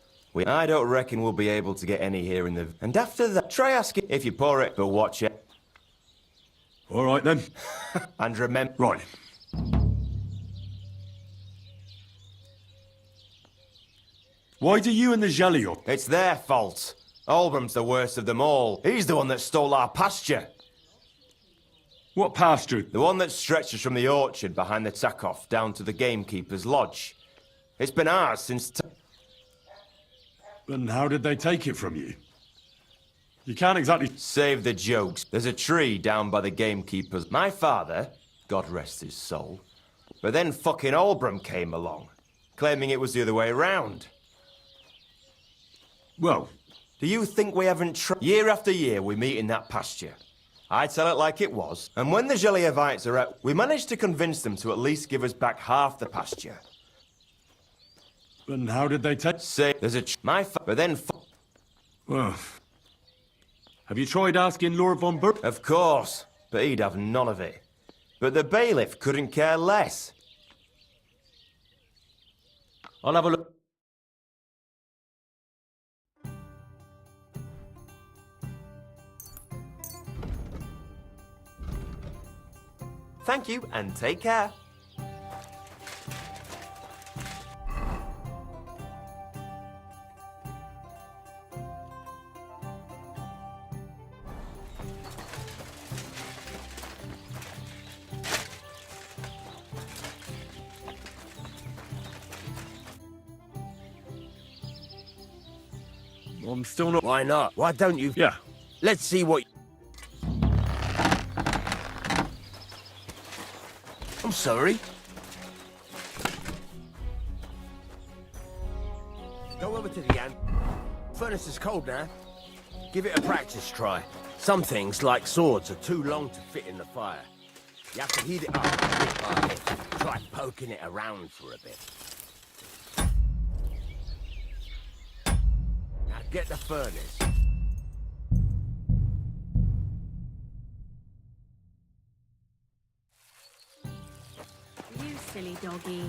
Speaker 7: I don't reckon we'll be able to get any here in the... And after that, try asking if you pour it, but watch it.
Speaker 4: All right, then.
Speaker 7: And remember...
Speaker 4: Right. Why do you and the jelly up?
Speaker 7: It's their fault. Olbram's the worst of them all. He's the one that stole our pasture.
Speaker 4: What pasture?
Speaker 7: The one that stretches from the orchard behind the Takoff down to the gamekeeper's lodge. It's been ours since...
Speaker 4: And how did they take it from you? You can't exactly...
Speaker 7: Save the jokes. There's a tree down by the gamekeeper's... My father, God rest his soul, but then fucking Olbram came along, claiming it was the other way around.
Speaker 4: Well...
Speaker 7: Do you think we haven't Year after year we meet in that pasture. I tell it like it was, and when the Gelievites are out, we managed to convince them to at least give us back half the pasture.
Speaker 4: And how did they take...
Speaker 7: Say, there's a but then...
Speaker 4: Well... Have you tried asking Lord von Burg?
Speaker 7: Of course, but he'd have none of it. But the bailiff couldn't care less. I'll have a look. Thank you, and take care.
Speaker 4: I'm still not...
Speaker 7: Why not? Why don't you?
Speaker 4: Yeah.
Speaker 7: Let's see what... I'm sorry. Go over to the ant. Furnace is cold now. Give it a practice try. Some things, like swords, are too long to fit in the fire. You have to heat it up bit by bit. Try poking it around for a bit. Now get the furnace.
Speaker 13: You silly doggy.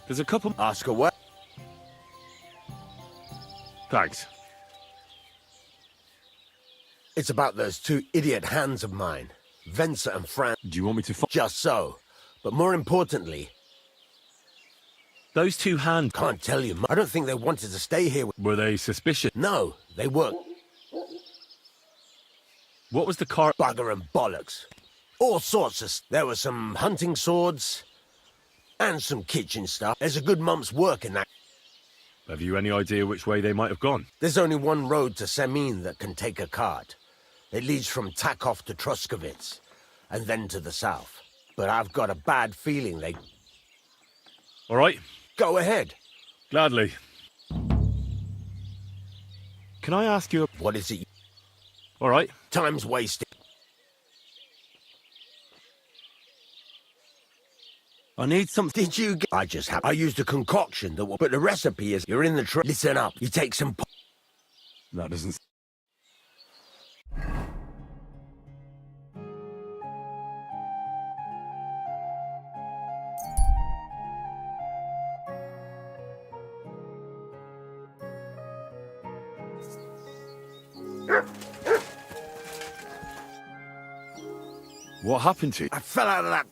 Speaker 4: There's a couple...
Speaker 7: Ask her what?
Speaker 4: Thanks.
Speaker 7: It's about those two idiot hands of mine, Venser and Fran.
Speaker 4: Do you want me to...
Speaker 7: Just so. But more importantly...
Speaker 4: Those two hands...
Speaker 7: Can't tell you. I don't think they wanted to stay here.
Speaker 4: Were they suspicious?
Speaker 7: No, they weren't.
Speaker 4: What was the car...
Speaker 7: Bugger and bollocks. All sorts of... There were some hunting swords... and some kitchen stuff. There's a good month's work in that.
Speaker 4: Have you any idea which way they might have gone?
Speaker 7: There's only one road to Semin that can take a cart. It leads from Takoff to Truskovitz, and then to the south. But I've got a bad feeling they...
Speaker 4: All right.
Speaker 7: Go ahead.
Speaker 4: Gladly. Can I ask you...
Speaker 7: What is it?
Speaker 4: All right.
Speaker 7: Time's wasted.
Speaker 4: I need some...
Speaker 7: Did you get... I just have... I used a concoction that will... But the recipe is... You're in the trip. Listen up. You take some...
Speaker 4: That doesn't... What happened to you?
Speaker 7: I fell out of that...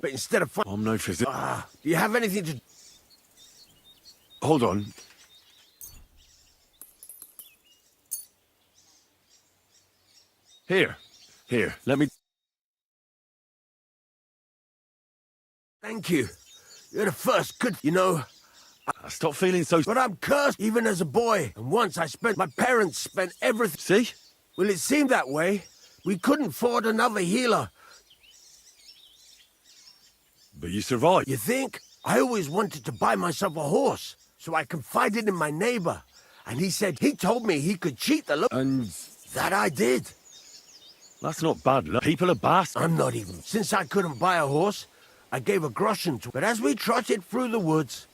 Speaker 7: but instead of...
Speaker 4: I'm no physician.
Speaker 7: Do you have anything to...
Speaker 4: Hold on. Here. Let me...
Speaker 7: Thank you. You're the first good... You know...
Speaker 4: I stopped feeling so...
Speaker 7: But I'm cursed even as a boy. And once I spent... My parents spent everything...
Speaker 4: See?
Speaker 7: Well, it seemed that way. We couldn't afford another healer.
Speaker 4: But you survived.
Speaker 7: You think? I always wanted to buy myself a horse, so I confided in my neighbor. And he told me he could cheat the...
Speaker 4: And...
Speaker 7: That I did.
Speaker 4: That's not bad luck. People are bastards.
Speaker 7: I'm not even... Since I couldn't buy a horse, I gave a groschen to... But as we trotted through the woods,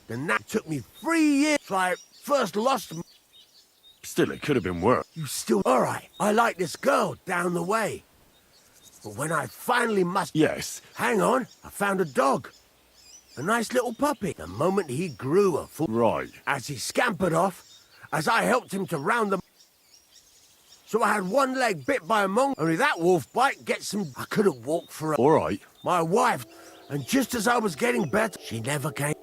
Speaker 7: the knack took me 3 years. So I first lost...
Speaker 4: Still, it could have been worse.
Speaker 7: You still... All right. I like this girl down the way. But when I finally
Speaker 12: Yes.
Speaker 7: Hang on, I found a dog. A nice little puppy. The moment he grew a full...
Speaker 12: Right.
Speaker 7: As he scampered off, as I helped him to round the... So I had one leg bit by a monk. Only that wolf bite gets him... I couldn't walk for a...
Speaker 12: All right.
Speaker 7: My wife. And just as I was getting better, she never came.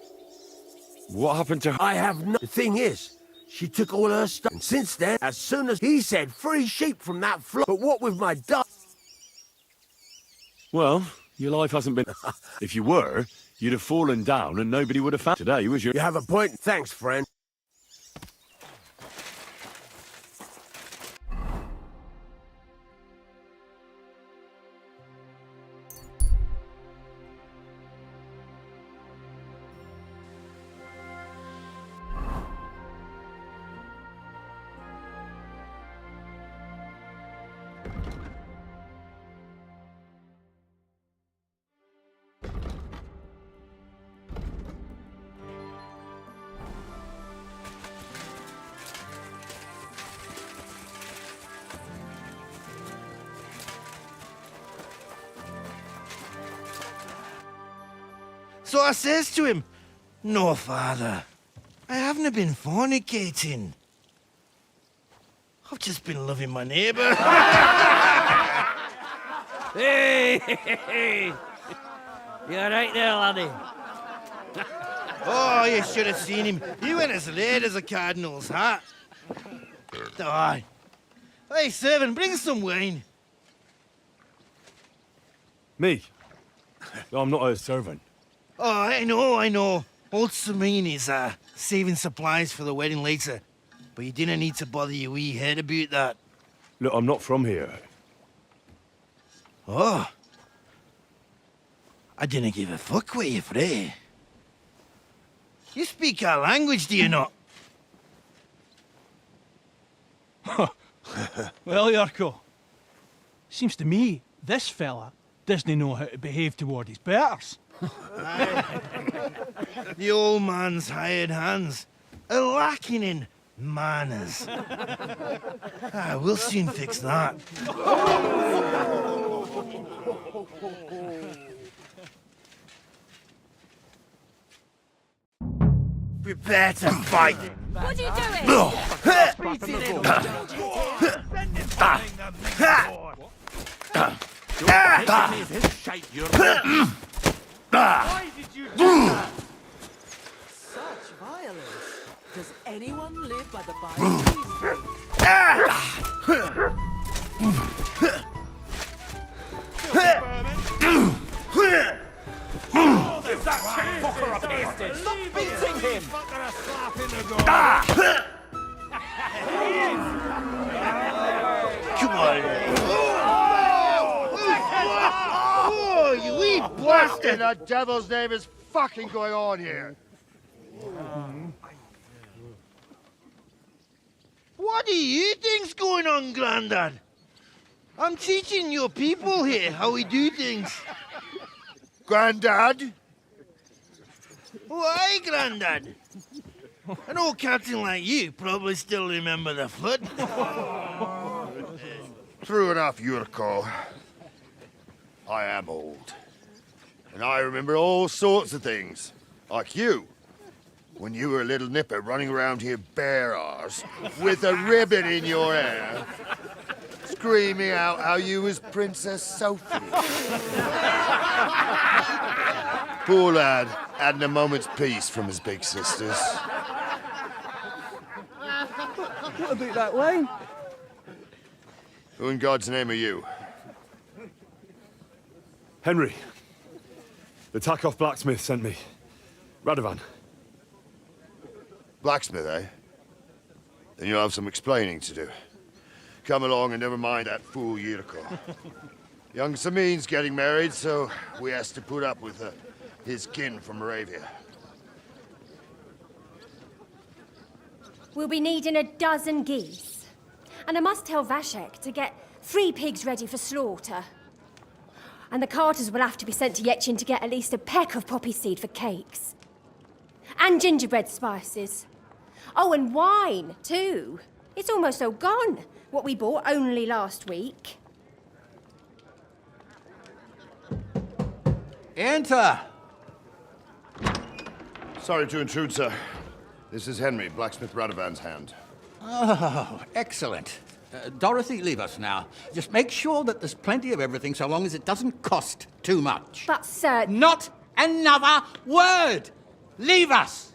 Speaker 12: What happened to her?
Speaker 7: I have no... The thing is, she took all her stuff. And since then, as soon as he said, free sheep from that flock. But what with my dog...
Speaker 12: Well, your life hasn't been... If you were, you'd have fallen down and nobody would have found... Today was your...
Speaker 7: You have a point. Thanks, friend.
Speaker 14: So I says to him, "No, father, I haven't been fornicating. I've just been loving my neighbour."
Speaker 15: Hey! You alright there, laddie?
Speaker 14: Oh, you should have seen him. He went as red as a cardinal's hat. Aye. Hey, servant, bring some wine.
Speaker 12: Me? I'm not a servant.
Speaker 14: Oh, I know. Old Samine is saving supplies for the wedding later. But you didn't need to bother your wee head about that.
Speaker 12: Look, I'm not from here.
Speaker 14: Oh. I didn't give a fuck where you're from. You speak our language, do you not?
Speaker 16: Well, Yarko, seems to me this fella doesn't know how to behave toward his betters.
Speaker 14: The old man's hired hands are lacking in manners. We'll soon fix that. Prepare to fight.
Speaker 8: What are you doing?
Speaker 1: Why did you do that? Such violence. Does anyone live by the Bible? Give that fucker a pasting! Stop beating him!
Speaker 14: Come on. Oh, you wee bastard!
Speaker 17: What in the devil's name is fucking going on here?
Speaker 14: What do you think's going on, Grandad? I'm teaching your people here how we do things.
Speaker 17: Grandad?
Speaker 14: Why, Grandad? An old captain like you probably still remember the flood.
Speaker 17: True enough, Yurko. I am old. And I remember all sorts of things. Like you. When you were a little nipper running around here bare arse, with a ribbon in your hair, screaming out how you was Princess Sophie. Poor lad, hadn't a moment's peace from his big sisters.
Speaker 16: What about that wine?
Speaker 17: Who in God's name are you?
Speaker 12: Henry. The Takoff blacksmith sent me. Radovan.
Speaker 17: Blacksmith, eh? Then you'll have some explaining to do. Come along and never mind that fool Yurko. Young Samin's getting married, so we has to put up with his kin from Moravia.
Speaker 18: We'll be needing a dozen geese. And I must tell Vashek to get 3 pigs ready for slaughter. And the carters will have to be sent to Yetchin to get at least a peck of poppy seed for cakes. And gingerbread spices. Oh, and wine, too. It's almost all gone, what we bought only last week.
Speaker 19: Enter!
Speaker 17: Sorry to intrude, sir. This is Henry, blacksmith Radovan's hand.
Speaker 19: Oh, excellent. Dorothy, leave us now. Just make sure that there's plenty of everything so long as it doesn't cost too much.
Speaker 18: But, sir...
Speaker 19: Not another word! Leave us!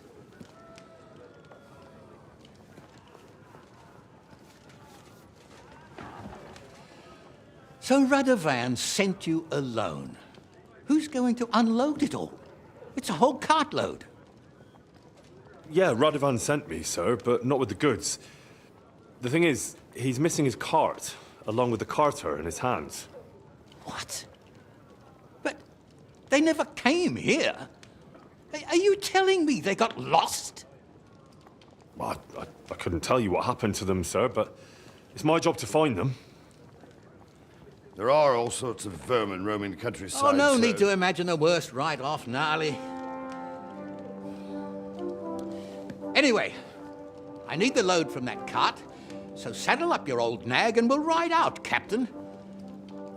Speaker 19: So Radovan sent you alone. Who's going to unload it all? It's a whole cartload.
Speaker 12: Yeah, Radovan sent me, sir, but not with the goods. The thing is, he's missing his cart, along with the carter in his hands.
Speaker 19: What? But they never came here. Are you telling me they got lost?
Speaker 12: I couldn't tell you what happened to them, sir, but it's my job to find them.
Speaker 17: There are all sorts of vermin roaming the countryside.
Speaker 19: Oh, no
Speaker 17: sir.
Speaker 19: need to imagine the worst right off, gnarly. Anyway, I need the load from that cart, so saddle up your old nag and we'll ride out, Captain.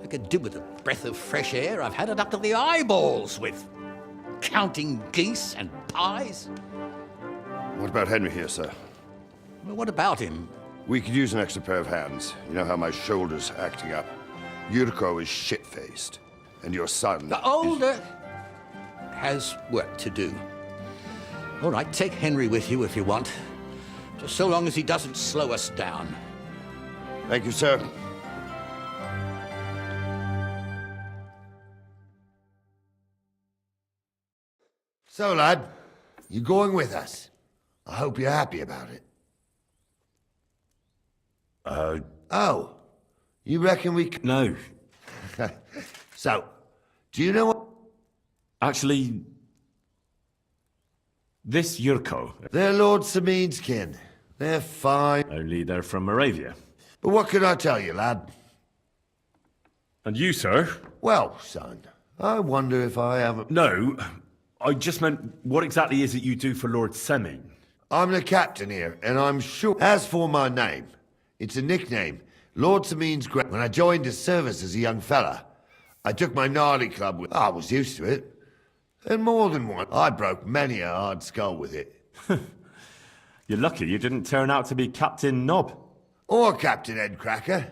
Speaker 19: I could do with a breath of fresh air. I've had it up to the eyeballs with counting geese and pies.
Speaker 17: What about Henry here, sir?
Speaker 19: Well, what about him?
Speaker 17: We could use an extra pair of hands. You know how my shoulder's acting up. Yuriko is shit-faced, and your son...
Speaker 19: The older has work to do. All right, take Henry with you if you want. Just so long as he doesn't slow us down.
Speaker 17: Thank you, sir.
Speaker 20: So, lad, you going with us? I hope you're happy about it. Oh, you reckon we c-
Speaker 12: No.
Speaker 20: So, do you know what?
Speaker 12: Actually, this Yurko.
Speaker 20: They're Lord Samin's kin. They're fine.
Speaker 12: Only they're from Moravia.
Speaker 20: But what can I tell you, lad?
Speaker 12: And you, sir?
Speaker 20: Well, son, I wonder if I haven't...
Speaker 12: No, I just meant, what exactly is it you do for Lord Semin?
Speaker 20: I'm the captain here, and I'm sure... As for my name, it's a nickname. Lord Samin's great. When I joined his service as a young fella, I took my gnarly club with... I was used to it. And more than one, I broke many a hard skull with it.
Speaker 12: You're lucky you didn't turn out to be Captain Knob.
Speaker 20: Or Captain Headcracker.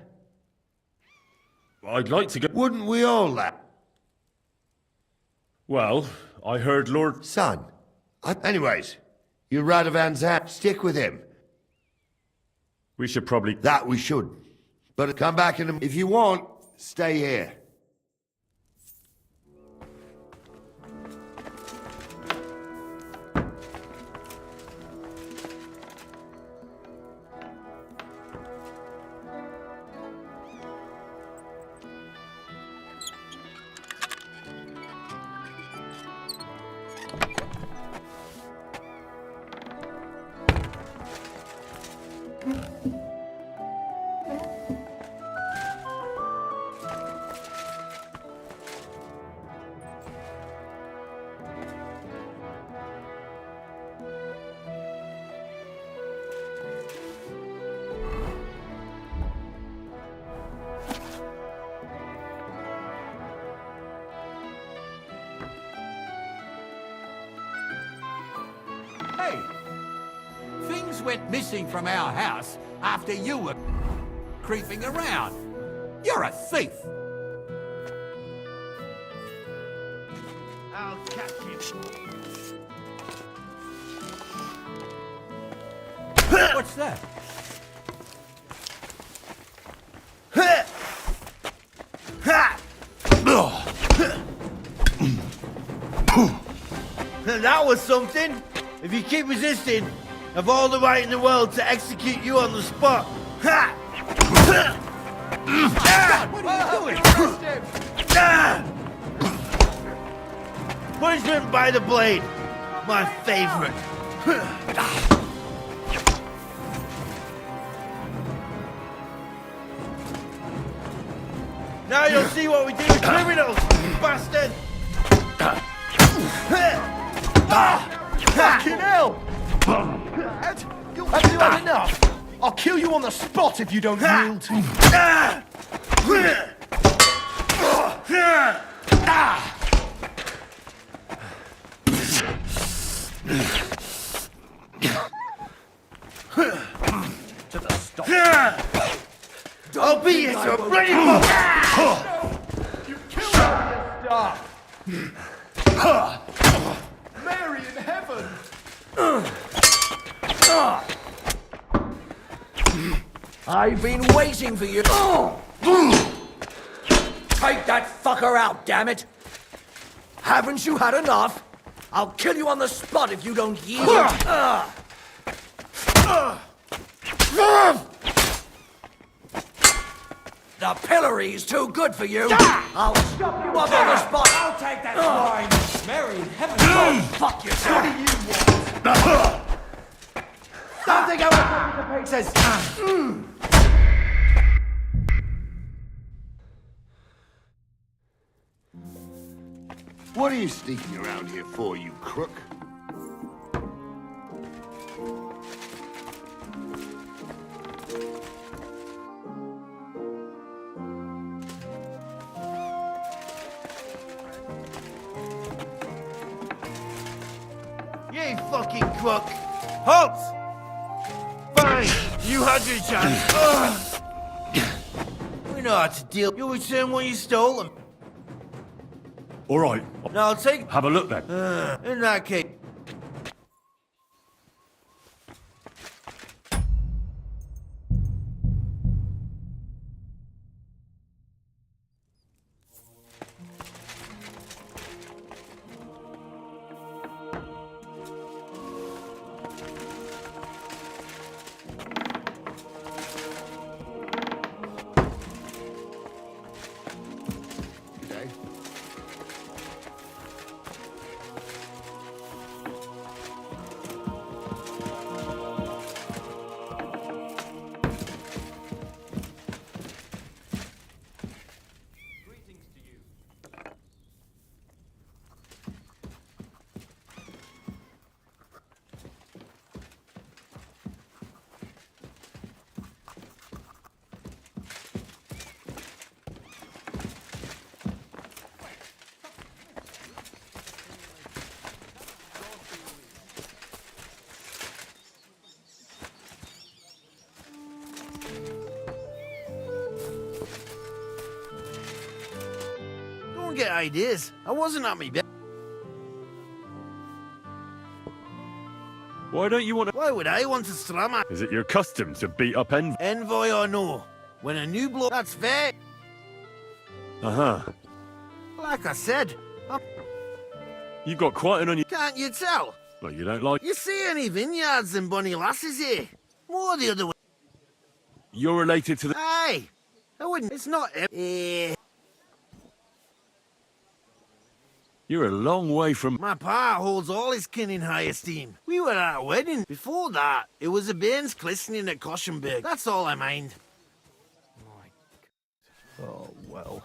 Speaker 12: I'd like to go...
Speaker 20: Wouldn't we all, lad?
Speaker 12: Well, I heard Lord...
Speaker 20: Son, anyways, you're Radovan's hat. Stick with him.
Speaker 12: We should probably...
Speaker 20: That we should. But come back in if you want, stay here.
Speaker 19: Hey, things went missing from our house after you were creeping around. You're a thief.
Speaker 14: I'll catch you.
Speaker 19: What's that?
Speaker 14: That was something. If you keep resisting, I've all the right in the world to execute you on the spot. Ha!
Speaker 19: What are you doing?
Speaker 14: Punishment by the blade. My favorite. Now you'll see what we do to criminals, you bastard!
Speaker 1: Fucking hell! Have you had enough? I'll kill you on the spot if you don't yield to me. To the stop.
Speaker 14: I'll beat you to a bloody
Speaker 1: You killed her, you star. Mary in heaven.
Speaker 7: I've been waiting for you. Take that fucker out, damn it! Haven't you had enough? I'll kill you on the spot if you don't yield. The pillory's too good for you. I'll chop you up on the spot. I'll take that swine. Mary in heaven, go fuck yourself. What do you want? Don't think I will cut you to pieces.
Speaker 17: What are you sneaking around here for, you crook?
Speaker 14: You fucking crook! Halt! Fine, you had your chance. We know how to deal. You'll return what you stole and...
Speaker 12: All right.
Speaker 14: Now I'll take...
Speaker 12: Have a look then.
Speaker 14: In that case... Don't get ideas. I wasn't at me best.
Speaker 12: Why don't you want to...
Speaker 14: Why would I want to slam at...
Speaker 12: Is it your custom to beat up envy?
Speaker 14: Envoy or no? When a new bloke... That's fair.
Speaker 12: Uh-huh.
Speaker 14: Like I said,
Speaker 12: You've got quite an onion...
Speaker 14: can't you tell?
Speaker 12: Well, you don't like...
Speaker 14: You see any vineyards and bonny lasses here? More the other way.
Speaker 12: You're related to the...
Speaker 14: Aye. I wouldn't... It's not...
Speaker 12: You're a long way from...
Speaker 14: My pa holds all his kin in high esteem. We were at a wedding. Before that, it was a bairn's christening at Cautionburg. That's all I mind.
Speaker 1: Oh, well.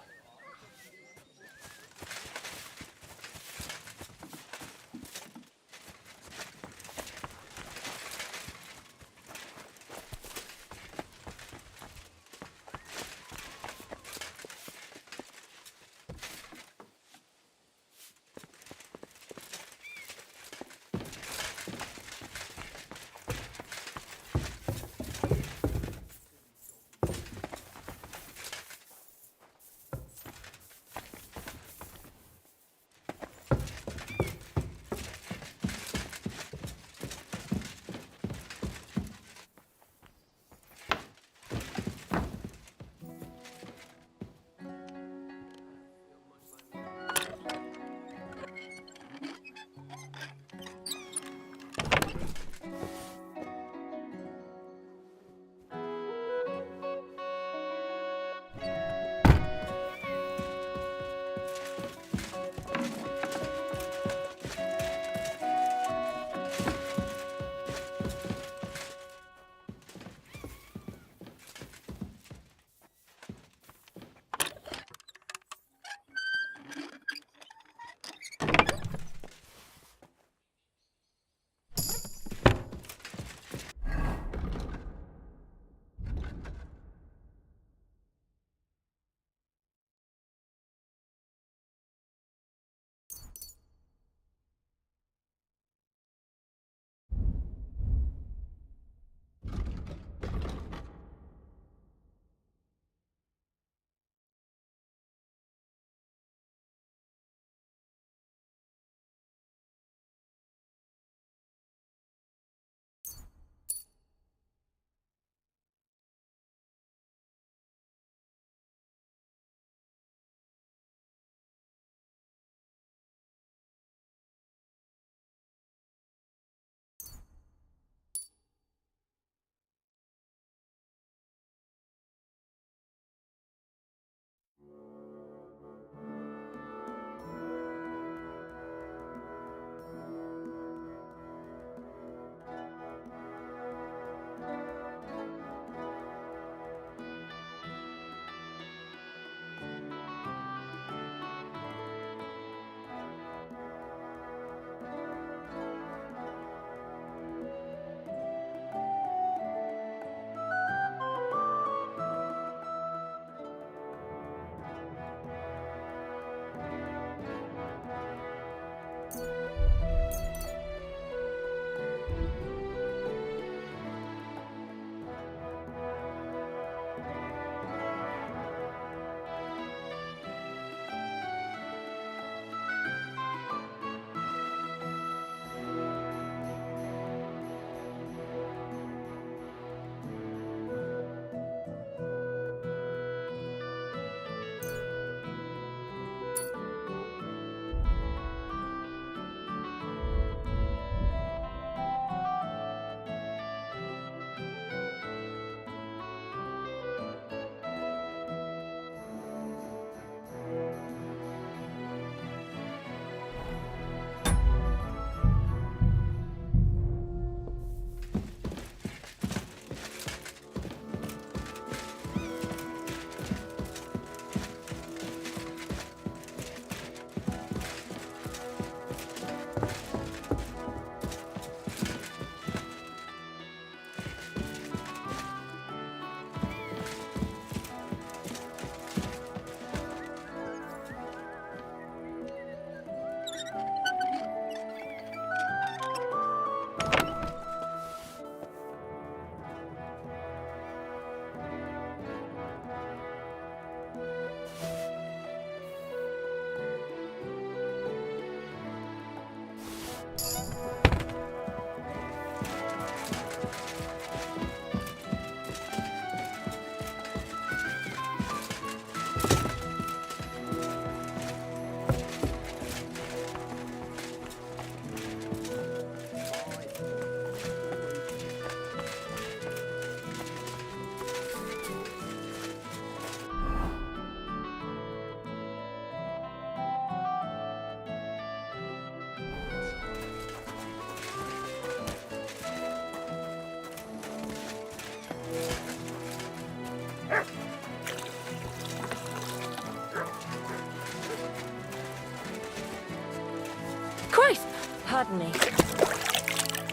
Speaker 5: Pardon me.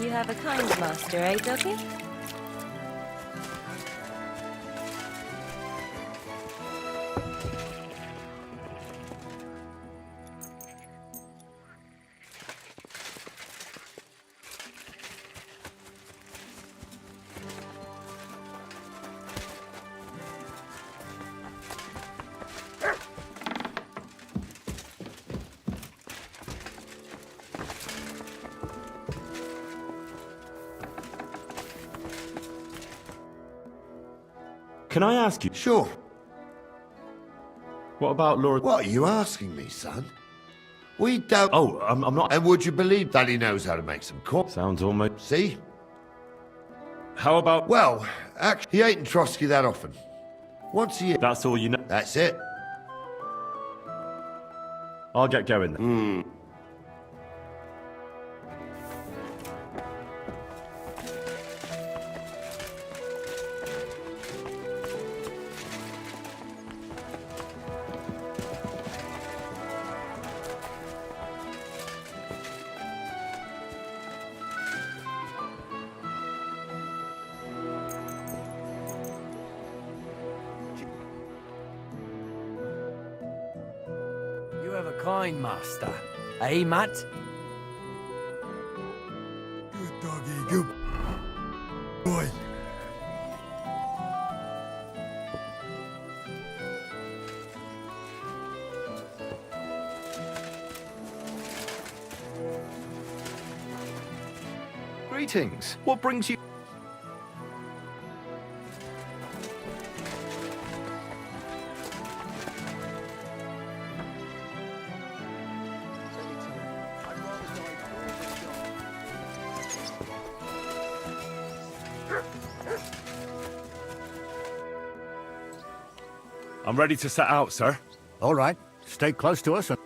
Speaker 5: You have a kind master, eh, Doggy?
Speaker 12: Can I ask you?
Speaker 20: Sure.
Speaker 12: What about Laura?
Speaker 20: What are you asking me, son? We don't...
Speaker 12: Oh, I'm not...
Speaker 20: And would you believe that he knows how to make some corn?
Speaker 12: Sounds almost...
Speaker 20: See?
Speaker 12: How about...
Speaker 20: Well, actually, he ain't in Trotsky that often. Once a year.
Speaker 12: That's all you know?
Speaker 20: That's it.
Speaker 12: I'll get going then.
Speaker 15: You have a kind master, eh, Matt?
Speaker 11: Good doggy, good boy.
Speaker 1: Greetings. What brings you...
Speaker 12: I'm ready to set out, sir.
Speaker 7: All right. Stay close to us and...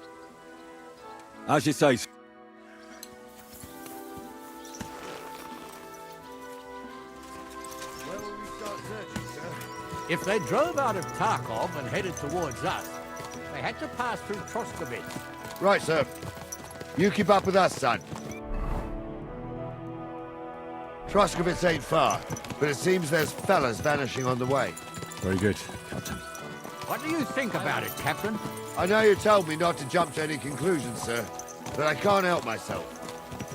Speaker 3: As you say,
Speaker 6: Where will we start searching, sir?
Speaker 19: If they drove out of Tarkov and headed towards us, they had to pass through Troskovitz.
Speaker 20: Right, sir. You keep up with us, son. Troskovitz ain't far, but it seems there's fellas vanishing on the way.
Speaker 12: Very good, Captain.
Speaker 19: What do you think about it, Captain?
Speaker 20: I know you told me not to jump to any conclusions, sir, but I can't help myself.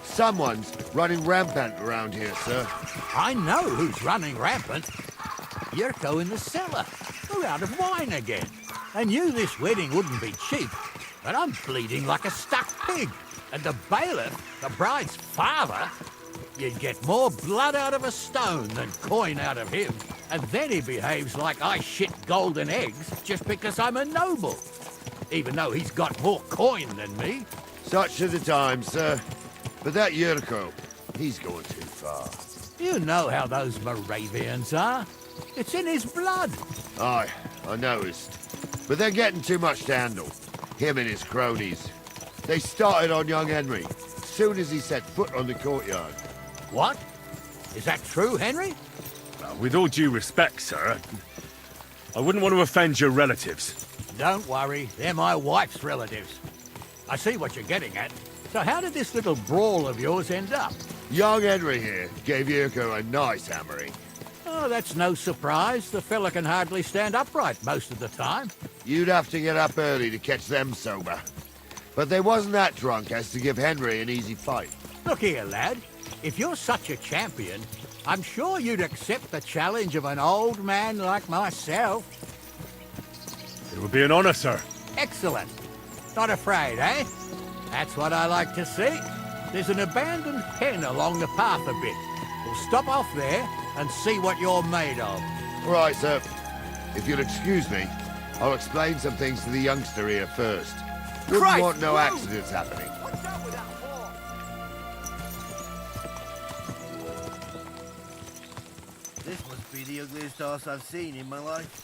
Speaker 20: Someone's running rampant around here, sir.
Speaker 19: I know who's running rampant. Yurko in the cellar. We're out of wine again. I knew this wedding wouldn't be cheap, but I'm bleeding like a stuck pig. And the bailiff, the bride's father, you'd get more blood out of a stone than coin out of him. And then he behaves like I shit golden eggs just because I'm a noble. Even though he's got more coin than me.
Speaker 20: Such are the times, sir. But that Yurko, he's going too far.
Speaker 19: You know how those Moravians are. It's in his blood.
Speaker 20: Aye, I noticed. But they're getting too much to handle. Him and his cronies. They started on young Henry, soon as he set foot on the courtyard.
Speaker 19: What? Is that true, Henry?
Speaker 12: With all due respect, sir, I wouldn't want to offend your relatives.
Speaker 19: Don't worry, they're my wife's relatives. I see what you're getting at. So how did this little brawl of yours end up?
Speaker 20: Young Henry here gave Yurko a nice hammering.
Speaker 19: Oh, that's no surprise. The fella can hardly stand upright most of the time.
Speaker 20: You'd have to get up early to catch them sober. But they wasn't that drunk as to give Henry an easy fight.
Speaker 19: Look here, lad. If you're such a champion, I'm sure you'd accept the challenge of an old man like myself.
Speaker 12: It would be an honor, sir.
Speaker 19: Excellent. Not afraid, eh? That's what I like to see. There's an abandoned pen along the path a bit. We'll stop off there and see what you're made of.
Speaker 20: Right, sir. If you'll excuse me, I'll explain some things to the youngster here first. Wouldn't want no accidents happening.
Speaker 14: This must be the ugliest horse I've seen in my life.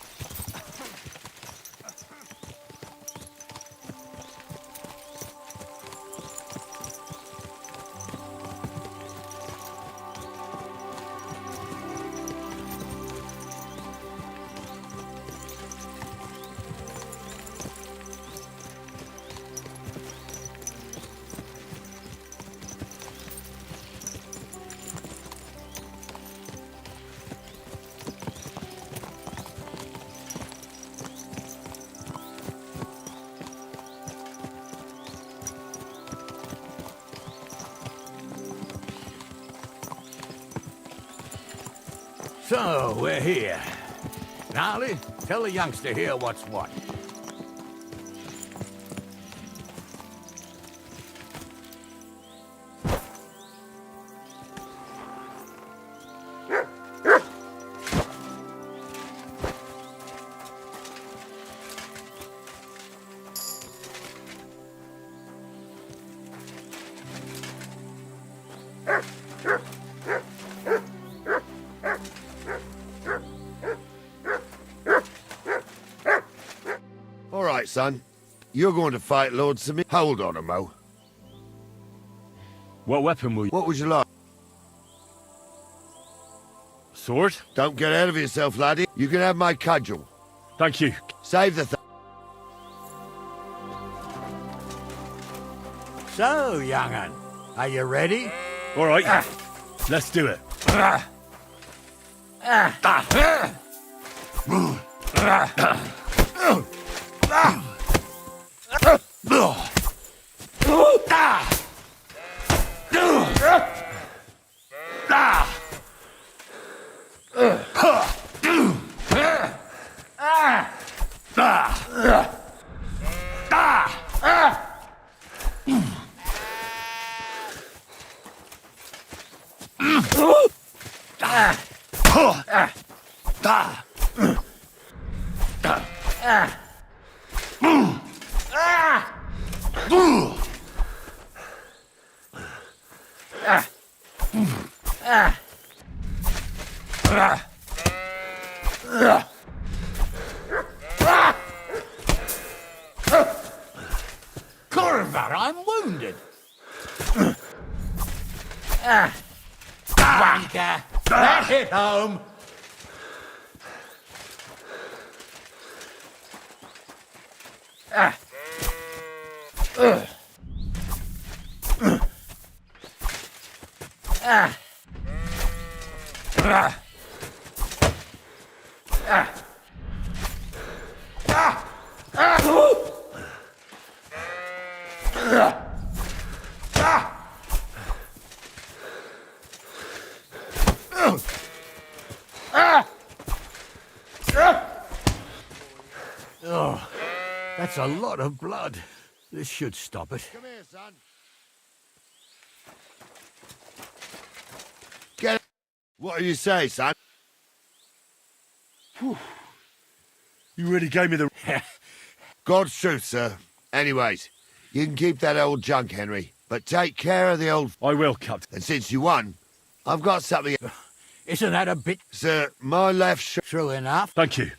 Speaker 19: So, we're here. Gnarly, tell the youngster here what's what.
Speaker 20: All right, son. You're going to fight Lord Samir. Hold on a mo.
Speaker 12: What weapon will you...
Speaker 20: What would you like?
Speaker 12: Sword?
Speaker 20: Don't get ahead of yourself, laddie. You can have my cudgel.
Speaker 12: Thank you.
Speaker 20: Save the
Speaker 19: So, young'un, are you ready?
Speaker 12: All right. Let's do it.
Speaker 19: Corvar, I'm wounded. Wanker, that hit home. Oh, that's a lot of blood. This should stop it.
Speaker 20: Come here, son. Get it. What do you say, son?
Speaker 12: You really gave me the...
Speaker 20: God's truth, sir. Anyways, you can keep that old junk, Henry, but take care of the old...
Speaker 12: I will, Captain.
Speaker 20: And since you won, I've got something...
Speaker 19: Isn't that a bit...
Speaker 20: Sir, my left shoulder...
Speaker 19: True enough.
Speaker 12: Thank you.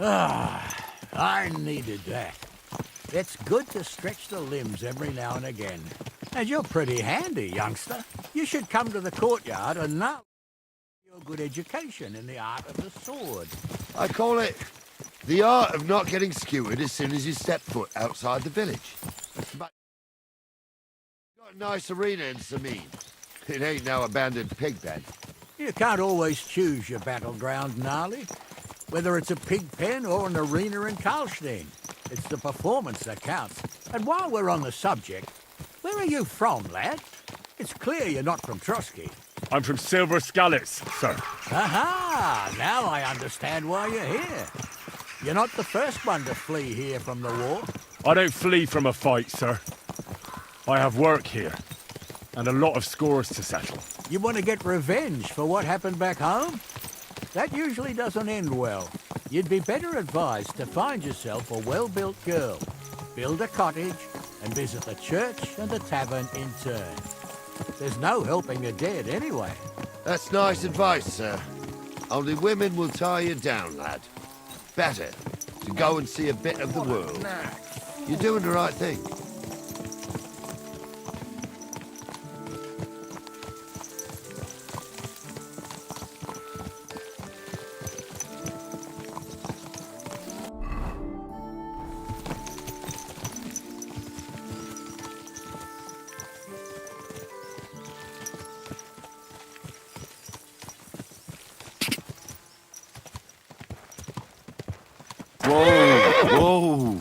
Speaker 19: Ah, I needed that. It's good to stretch the limbs every now and again. And you're pretty handy, youngster. You should come to the courtyard and know your good education in the art of the sword.
Speaker 20: I call it the art of not getting skewered as soon as you step foot outside the village. But got a nice arena in Sameen. It ain't no abandoned pig pen.
Speaker 19: You can't always choose your battleground, Gnarly. Whether it's a pig pen or an arena in Karlstein, it's the performance that counts. And while we're on the subject, where are you from, lad? It's clear you're not from Trotsky.
Speaker 12: I'm from Silver Skallets, sir.
Speaker 19: Aha! Now I understand why you're here. You're not the first one to flee here from the war.
Speaker 12: I don't flee from a fight, sir. I have work here, and a lot of scores to settle.
Speaker 19: You want to get revenge for what happened back home? That usually doesn't end well. You'd be better advised to find yourself a well-built girl, build a cottage, and visit the church and the tavern in turn. There's no helping the dead anyway.
Speaker 20: That's nice advice, sir. Only women will tie you down, lad. Better, to go and see a bit of the world. You're doing the right thing.
Speaker 6: Whoa! Whoa!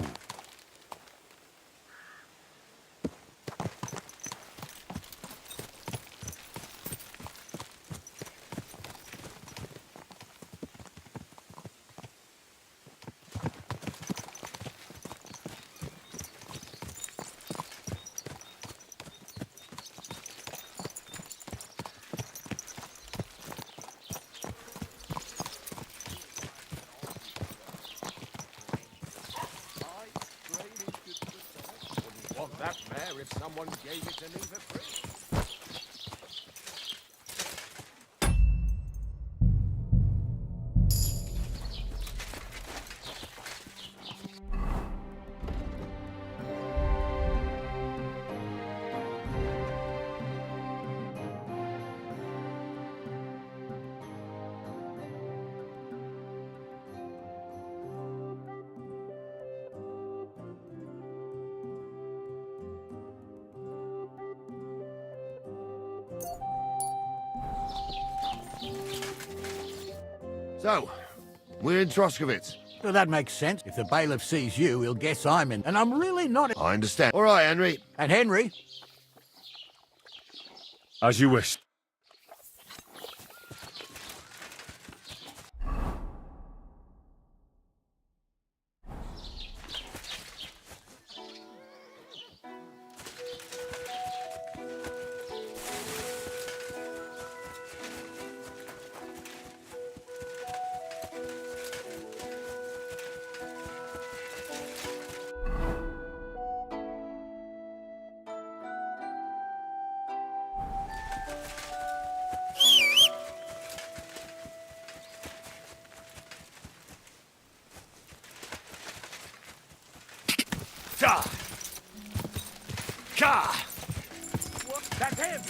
Speaker 7: Want that mare if someone gave it to me for free.
Speaker 20: So, we're in Troskowitz.
Speaker 19: Well, that makes sense. If the bailiff sees you, he'll guess I'm in. And I'm really not...
Speaker 20: I understand. All right, Henry.
Speaker 19: And Henry?
Speaker 12: As you wish.
Speaker 2: Ka! Ka! That's him!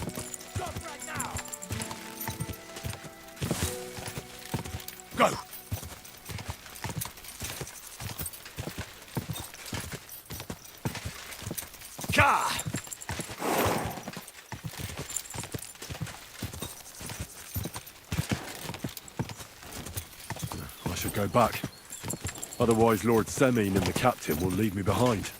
Speaker 2: Stop right now! Go! Ka!
Speaker 4: I should go back. Otherwise, Lord Semine and the captain will leave me behind.